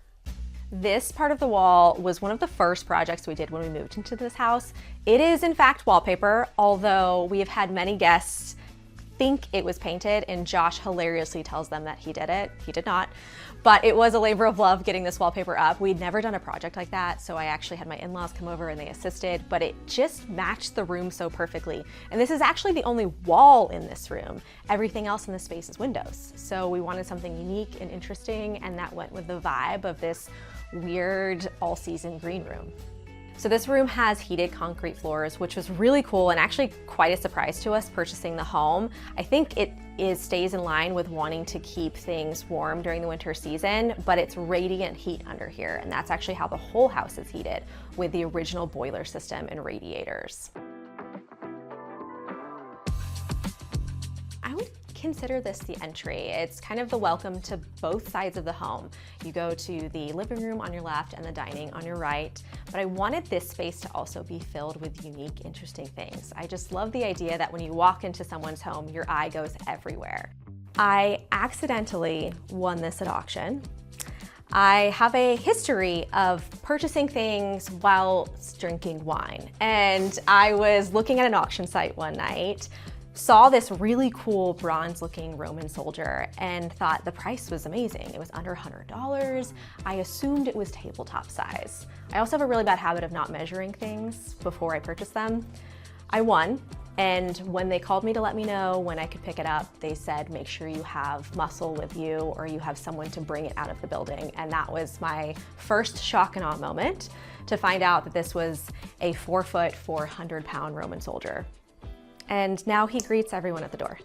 This part of the wall was one of the first projects we did when we moved into this house. It is in fact wallpaper, although we have had many guests think it was painted, and Josh hilariously tells them that he did it. He did not. But it was a labor of love getting this wallpaper up. We'd never done a project like that, so I actually had my in-laws come over and they assisted, but it just matched the room so perfectly. And this is actually the only wall in this room. Everything else in this space is windows. So we wanted something unique and interesting, and that went with the vibe of this weird all-season green room. So this room has heated concrete floors, which was really cool and actually quite a surprise to us purchasing the home. I think it stays in line with wanting to keep things warm during the winter season, but it's radiant heat under here, and that's actually how the whole house is heated, with the original boiler system and radiators. I would consider this the entry. It's kind of the welcome to both sides of the home. You go to the living room on your left and the dining on your right, but I wanted this space to also be filled with unique, interesting things. I just love the idea that when you walk into someone's home, your eye goes everywhere. I accidentally won this at auction. I have a history of purchasing things while drinking wine, and I was looking at an auction site one night, saw this really cool bronze looking Roman soldier and thought the price was amazing. It was under $100. I assumed it was tabletop size. I also have a really bad habit of not measuring things before I purchase them. I won, and when they called me to let me know when I could pick it up, they said, make sure you have muscle with you or you have someone to bring it out of the building. And that was my first shock and awe moment to find out that this was a 4-foot, 400-pound Roman soldier. And now he greets everyone at the door.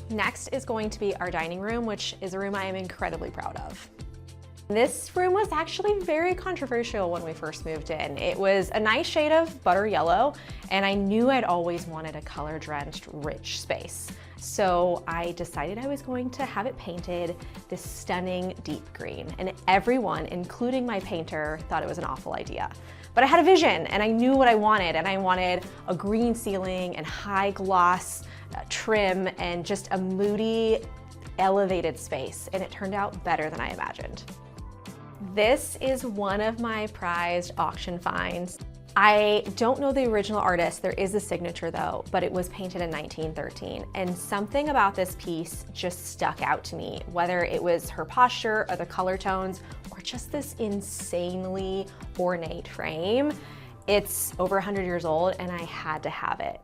Next is going to be our dining room, which is a room I am incredibly proud of. This room was actually very controversial when we first moved in. It was a nice shade of butter yellow, and I knew I'd always wanted a color-drenched, rich space. So I decided I was going to have it painted this stunning deep green, and everyone, including my painter, thought it was an awful idea. But I had a vision, and I knew what I wanted, and I wanted a green ceiling and high gloss trim and just a moody, elevated space, and it turned out better than I imagined. This is one of my prized auction finds. I don't know the original artist, there is a signature though, but it was painted in 1913. And something about this piece just stuck out to me, whether it was her posture or the color tones, or just this insanely ornate frame. It's over 100 years old and I had to have it.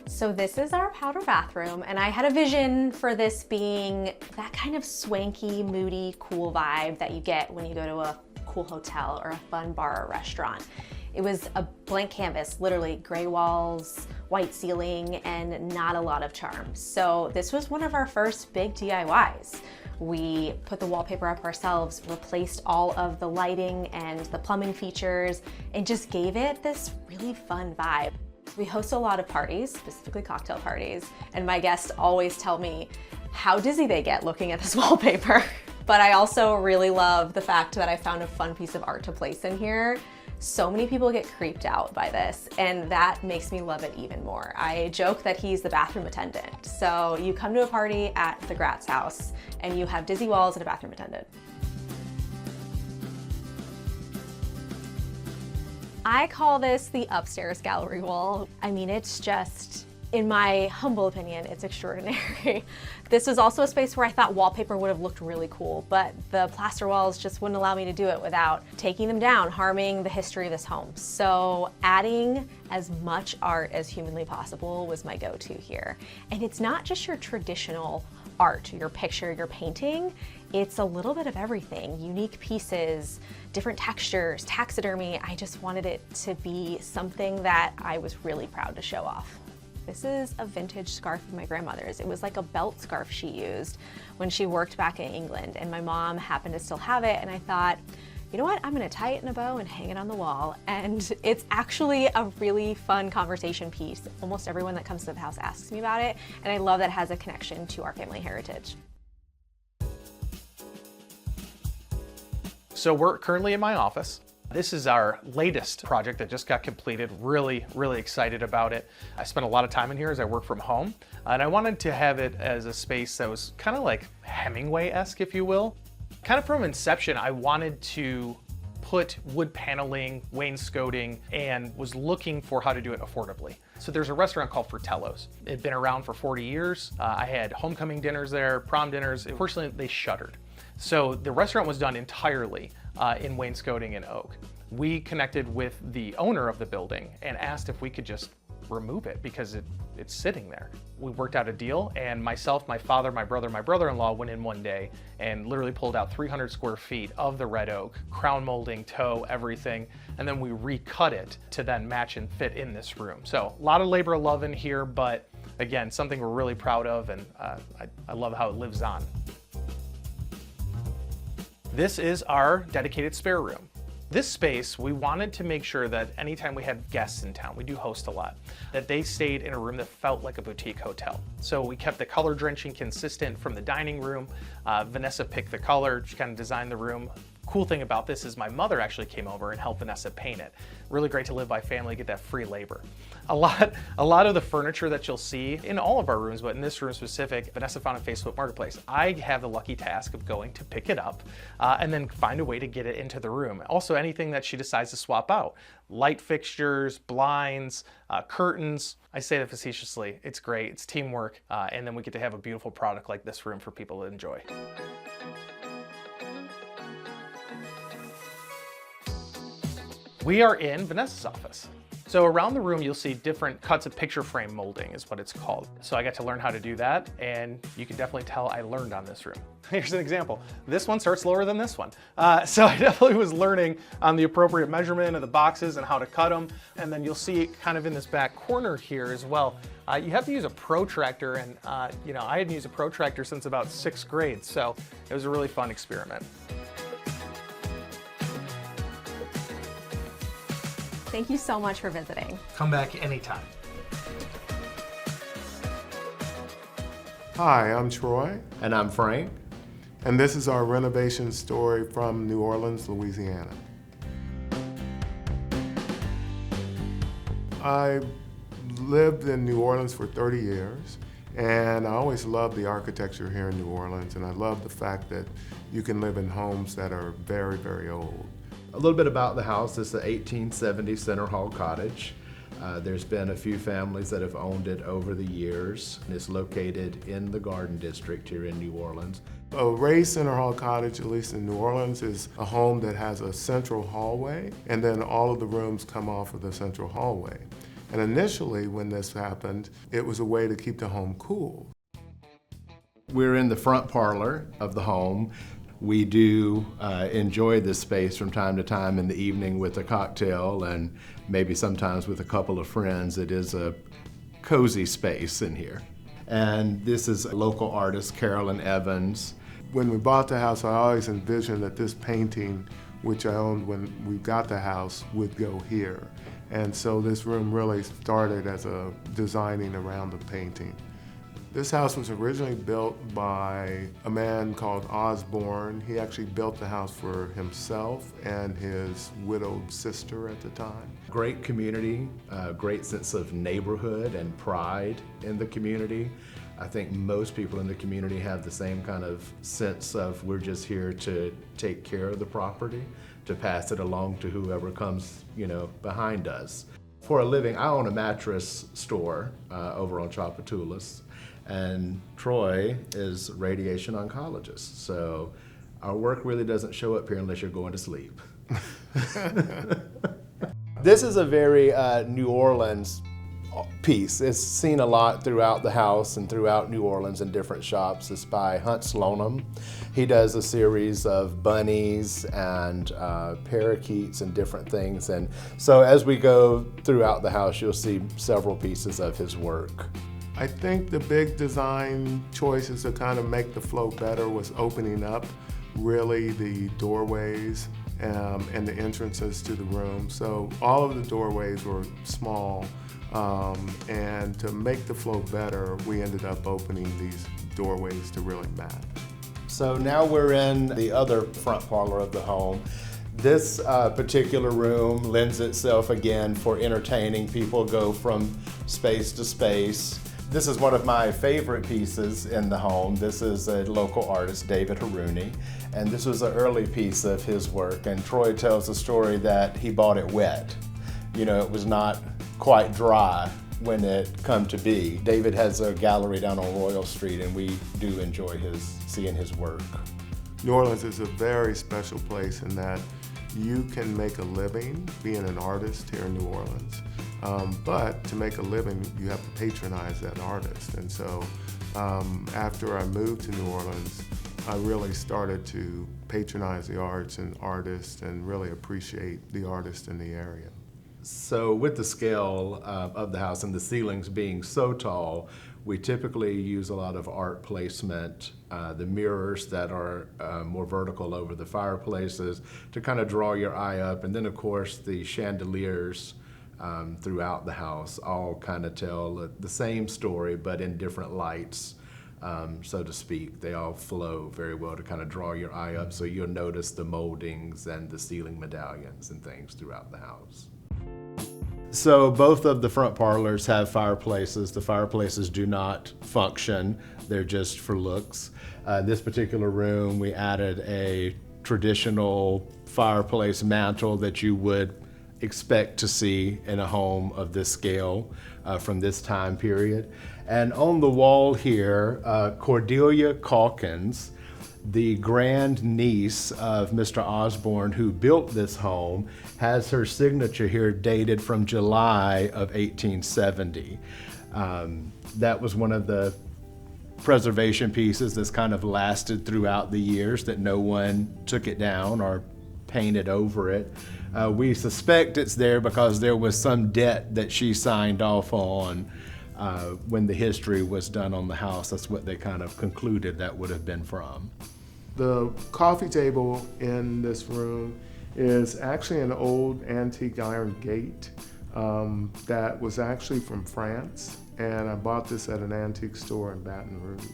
So this is our powder bathroom, and I had a vision for this being that kind of swanky, moody, cool vibe that you get when you go to a cool hotel or a fun bar or restaurant. It was a blank canvas, literally gray walls, white ceiling, and not a lot of charm. So this was one of our first big DIYs. We put the wallpaper up ourselves, replaced all of the lighting and the plumbing features, and just gave it this really fun vibe. We host a lot of parties, specifically cocktail parties, and my guests always tell me how dizzy they get looking at this wallpaper. But I also really love the fact that I found a fun piece of art to place in here. So many people get creeped out by this, and that makes me love it even more. I joke that he's the bathroom attendant. So you come to a party at the Gratz house, and you have dizzy walls and a bathroom attendant. I call this the upstairs gallery wall. I mean, it's just, in my humble opinion, it's extraordinary. This was also a space where I thought wallpaper would have looked really cool, but the plaster walls just wouldn't allow me to do it without taking them down, harming the history of this home. So adding as much art as humanly possible was my go-to here. And it's not just your traditional art, your picture, your painting. It's a little bit of everything, unique pieces, different textures, taxidermy. I just wanted it to be something that I was really proud to show off. This is a vintage scarf of my grandmother's. It was like a belt scarf she used when she worked back in England, and my mom happened to still have it, and I thought, you know what, I'm gonna tie it in a bow and hang it on the wall. And it's actually a really fun conversation piece. Almost everyone that comes to the house asks me about it, and I love that it has a connection to our family heritage. So we're currently in my office. This is our latest project that just got completed. Really, really excited about it. I spent a lot of time in here as I work from home, and I wanted to have it as a space that was kind of like Hemingway-esque, if you will. Kind of from inception, I wanted to put wood paneling, wainscoting, and was looking for how to do it affordably. So there's a restaurant called Fratello's. It'd been around for 40 years. I had homecoming dinners there, prom dinners. Unfortunately, they shuttered. So the restaurant was done entirely in wainscoting and oak. We connected with the owner of the building and asked if we could just remove it because it's sitting there. We worked out a deal, and myself, my father, my brother, my brother-in-law went in one day and literally pulled out 300 square feet of the red oak, crown molding, toe, everything, and then we recut it to then match and fit in this room. So a lot of labor of love in here, but again, something we're really proud of, and I love how it lives on. This is our dedicated spare room. This space, we wanted to make sure that anytime we had guests in town, we do host a lot, that they stayed in a room that felt like a boutique hotel. So we kept the color drenching consistent from the dining room. Vanessa picked the color, she kind of designed the room. Cool thing about this is my mother actually came over and helped Vanessa paint it. Really great to live by family, get that free labor. A lot of the furniture that you'll see in all of our rooms, but in this room specific, Vanessa found on Facebook Marketplace. I have the lucky task of going to pick it up and then find a way to get it into the room. Also anything that she decides to swap out. Light fixtures, blinds, curtains. I say that facetiously, it's great, it's teamwork, and then we get to have a beautiful product like this room for people to enjoy. We are in Vanessa's office. So around the room, you'll see different cuts of picture frame molding is what it's called. So I got to learn how to do that, and you can definitely tell I learned on this room. Here's an example. This one starts lower than this one. So I definitely was learning on the appropriate measurement of the boxes and how to cut them. And then you'll see kind of in this back corner here as well, you have to use a protractor, and you know, I hadn't used a protractor since about 6th grade, so it was a really fun experiment. Thank you so much for visiting. Come back anytime. Hi, I'm Troy. And I'm Frank. And this is our renovation story from New Orleans, Louisiana. I lived in New Orleans for 30 years, and I always loved the architecture here in New Orleans, and I love the fact that you can live in homes that are very, very old. A little bit about the house. It's the 1870 Center Hall cottage. There's been a few families that have owned it over the years, and it's located in the Garden District here in New Orleans. A raised Center Hall cottage, at least in New Orleans, is a home that has a central hallway, and then all of the rooms come off of the central hallway. And initially, when this happened, it was a way to keep the home cool. We're in the front parlor of the home. We do enjoy this space from time to time in the evening with a cocktail and maybe sometimes with a couple of friends. It is a cozy space in here. And this is a local artist, Carolyn Evans. When we bought the house, I always envisioned that this painting, which I owned when we got the house, would go here. And so this room really started as a designing around the painting. This house was originally built by a man called Osborne. He actually built the house for himself and his widowed sister at the time. Great community, great sense of neighborhood and pride in the community. I think most people in the community have the same kind of sense of we're just here to take care of the property, to pass it along to whoever comes, you know, behind us. For a living, I own a mattress store over on Tchoupitoulas. And Troy is a radiation oncologist, so our work really doesn't show up here unless you're going to sleep. This is a very New Orleans piece. It's seen a lot throughout the house and throughout New Orleans in different shops. It's by Hunt Slonim. He does a series of bunnies and parakeets and different things. And so as we go throughout the house, you'll see several pieces of his work. I think the big design choices to kind of make the flow better was opening up really the doorways and the entrances to the room. So all of the doorways were small, and to make the flow better, we ended up opening these doorways to really match. So now we're in the other front parlor of the home. This particular room lends itself again for entertaining. People go from space to space. This is one of my favorite pieces in the home. This is a local artist, David Harouni, and this was an early piece of his work. And Troy tells the story that he bought it wet. You know, it was not quite dry when it come to be. David has a gallery down on Royal Street, and we do enjoy seeing his work. New Orleans is a very special place in that you can make a living being an artist here in New Orleans. But to make a living, you have to patronize that artist. And so after I moved to New Orleans, I really started to patronize the arts and artists and really appreciate the artists in the area. So with the scale of the house and the ceilings being so tall, we typically use a lot of art placement, the mirrors that are more vertical over the fireplaces to kind of draw your eye up. And then of course the chandeliers throughout the house all kind of tell the same story, but in different lights, so to speak. They all flow very well to kind of draw your eye up, so you'll notice the moldings and the ceiling medallions and things throughout the house. So both of the front parlors have fireplaces. The fireplaces do not function. They're just for looks. This particular room, we added a traditional fireplace mantle that you would expect to see in a home of this scale from this time period. And on the wall here, Cordelia Calkins The grand niece of Mr. Osborne, who built this home, has her signature here dated from July of 1870. That was one of the preservation pieces that's kind of lasted throughout the years, that no one took it down or painted over it. We suspect it's there because there was some debt that she signed off on when the history was done on the house. That's what they kind of concluded that would have been from. The coffee table in this room is actually an old antique iron gate that was actually from France, and I bought this at an antique store in Baton Rouge.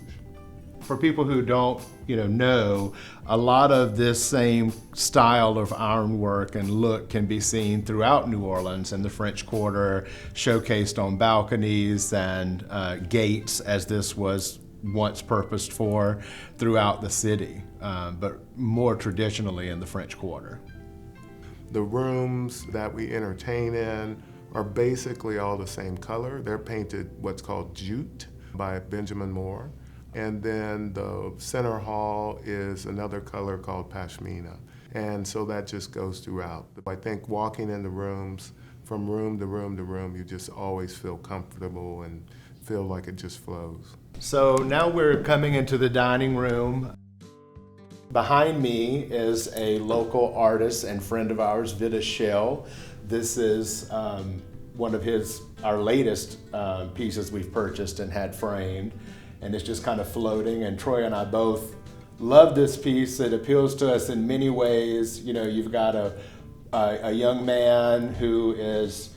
For people who don't, know, a lot of this same style of ironwork and look can be seen throughout New Orleans, and the French Quarter showcased on balconies and gates, as this was once purposed for, throughout the city, but more traditionally in the French Quarter. The rooms that we entertain in are basically all the same color. They're painted what's called jute by Benjamin Moore. And then the center hall is another color called pashmina. And so that just goes throughout. I think walking in the rooms, from room to room to room, you just always feel comfortable and feel like it just flows. So now we're coming into the dining room. Behind me is a local artist and friend of ours, Vida Shell. This is one of our latest pieces we've purchased and had framed. And it's just kind of floating, and Troy and I both love this piece. It appeals to us in many ways. You've got a young man who is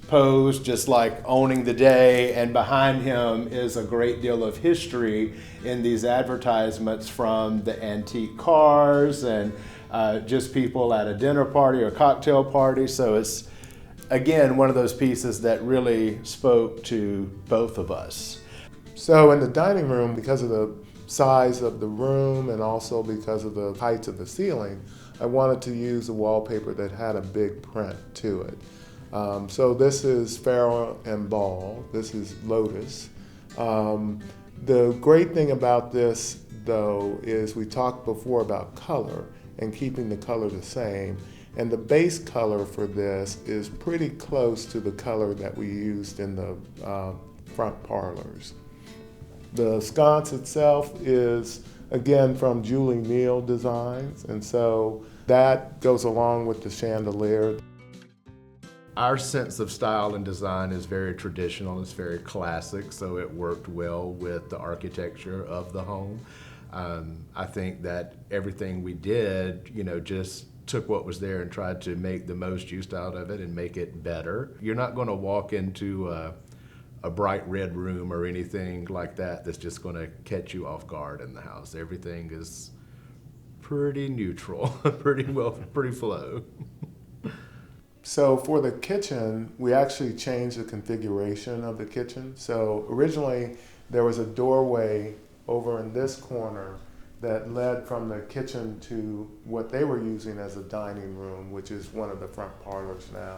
posed just like owning the day, and behind him is a great deal of history in these advertisements from the antique cars and just people at a dinner party or cocktail party. So it's, again, one of those pieces that really spoke to both of us. So in the dining room, because of the size of the room and also because of the height of the ceiling, I wanted to use a wallpaper that had a big print to it. So this is Pharaoh and Ball. This is Lotus. The great thing about this, though, is we talked before about color and keeping the color the same. And the base color for this is pretty close to the color that we used in the front parlors. The sconce itself is, again, from Julie Neal Designs, and so that goes along with the chandelier. Our sense of style and design is very traditional, it's very classic, so it worked well with the architecture of the home. I think that everything we did, just took what was there and tried to make the most use out of it and make it better. You're not going to walk into a bright red room or anything like that that's just going to catch you off guard in the house. Everything is pretty neutral, pretty flow. So for the kitchen, we actually changed the configuration of the kitchen. So originally there was a doorway over in this corner that led from the kitchen to what they were using as a dining room, which is one of the front parlors now.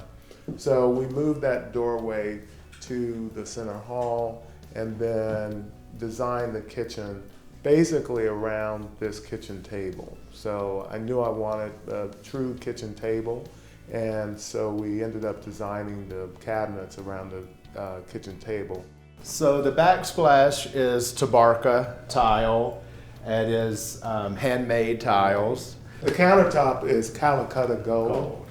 So we moved that doorway to the center hall and then designed the kitchen basically around this kitchen table. So I knew I wanted a true kitchen table, and so we ended up designing the cabinets around the kitchen table. So the backsplash is Tabarca tile. It is handmade tiles. The countertop is Calcutta gold.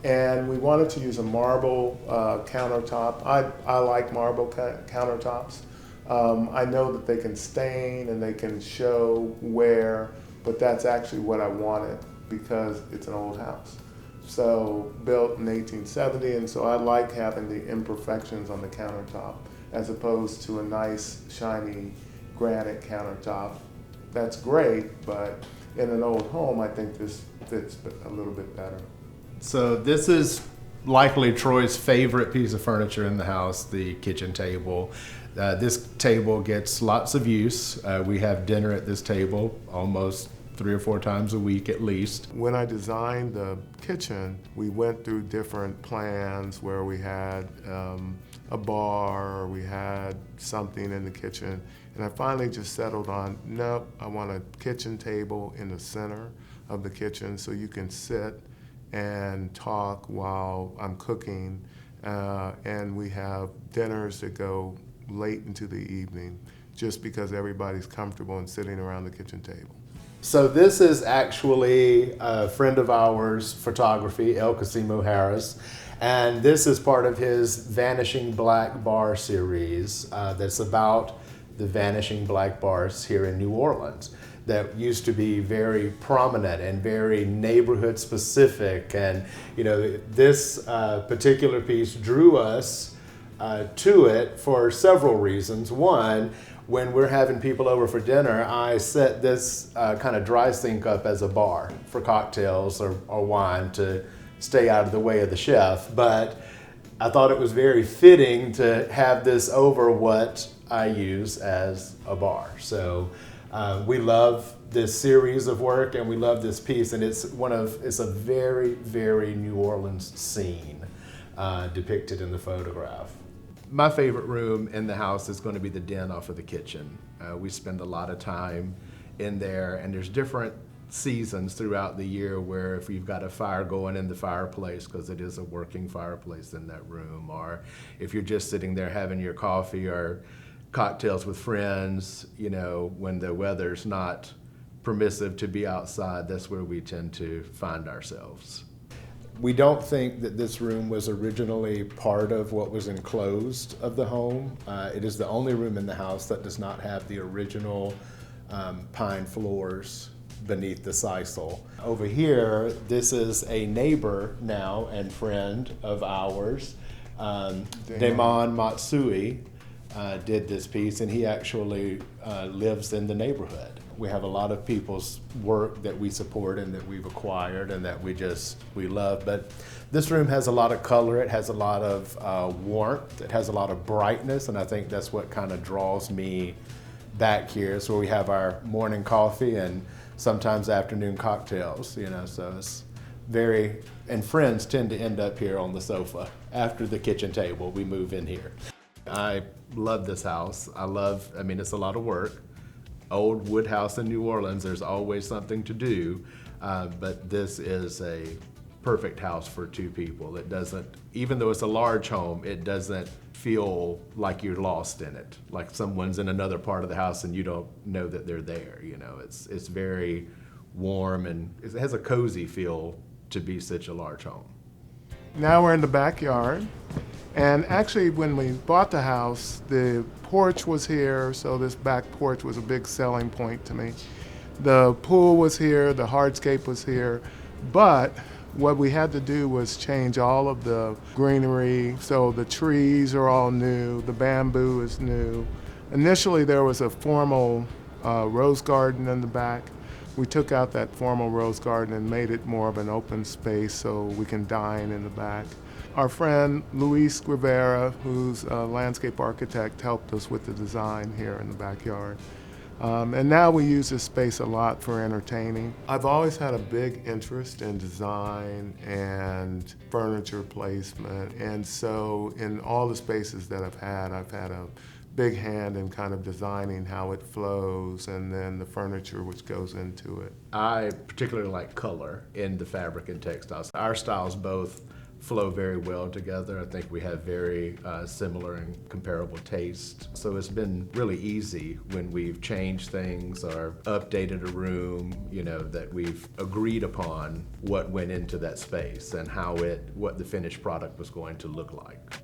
And we wanted to use a marble countertop. I like marble countertops. I know that they can stain and they can show wear, but that's actually what I wanted because it's an old house. So built in 1870, and so I like having the imperfections on the countertop as opposed to a nice shiny granite countertop. That's great, but in an old home, I think this fits a little bit better. So this is likely Troy's favorite piece of furniture in the house, the kitchen table. This table gets lots of use. We have dinner at this table almost 3 or 4 times a week at least. When I designed the kitchen, we went through different plans where we had a bar or we had something in the kitchen. And I finally just settled on, nope, I want a kitchen table in the center of the kitchen so you can sit and talk while I'm cooking. And we have dinners that go late into the evening just because everybody's comfortable in sitting around the kitchen table. So this is actually a friend of ours, photography, El Casimo Harris, and this is part of his Vanishing Black Bar series that's about the vanishing black bars here in New Orleans that used to be very prominent and very neighborhood specific. And you know, this particular piece drew us to it for several reasons. One, when we're having people over for dinner, I set this kind of dry sink up as a bar for cocktails or wine to stay out of the way of the chef. But I thought it was very fitting to have this over what I use as a bar. So we love this series of work and we love this piece, and it's a very, very New Orleans scene depicted in the photograph. My favorite room in the house is going to be the den off of the kitchen. We spend a lot of time in there, and there's different seasons throughout the year where if you've got a fire going in the fireplace, because it is a working fireplace in that room, or if you're just sitting there having your coffee or cocktails with friends, you know, when the weather's not permissive to be outside, that's where we tend to find ourselves. We don't think that this room was originally part of what was enclosed of the home. It is the only room in the house that does not have the original pine floors beneath the sisal. Over here, this is a neighbor now and friend of ours, Damon Matsui, did this piece, and he actually lives in the neighborhood. We have a lot of people's work that we support and that we've acquired and that we love, but this room has a lot of color, it has a lot of warmth, it has a lot of brightness, and I think that's what kind of draws me back here. It's where we have our morning coffee and sometimes afternoon cocktails, you know, so it's very, and friends tend to end up here on the sofa. After the kitchen table, we move in here. I love this house. I mean, it's a lot of work. Old wood house in New Orleans, there's always something to do, but this is a perfect house for two people. It doesn't, even though it's a large home, it doesn't feel like you're lost in it, like someone's in another part of the house and you don't know that they're there, you know. It's very warm and it has a cozy feel to be such a large home. Now we're in the backyard. And actually, when we bought the house, the porch was here, so this back porch was a big selling point to me. The pool was here, the hardscape was here, but what we had to do was change all of the greenery, so the trees are all new, the bamboo is new. Initially, there was a formal rose garden in the back. We took out that formal rose garden and made it more of an open space so we can dine in the back. Our friend Luis Rivera, who's a landscape architect, helped us with the design here in the backyard. And now we use this space a lot for entertaining. I've always had a big interest in design and furniture placement, and so in all the spaces that I've had a big hand in kind of designing how it flows and then the furniture which goes into it. I particularly like color in the fabric and textiles. Our styles both flow very well together. I think we have very similar and comparable taste. So it's been really easy when we've changed things or updated a room, you know, that we've agreed upon what went into that space and what the finished product was going to look like.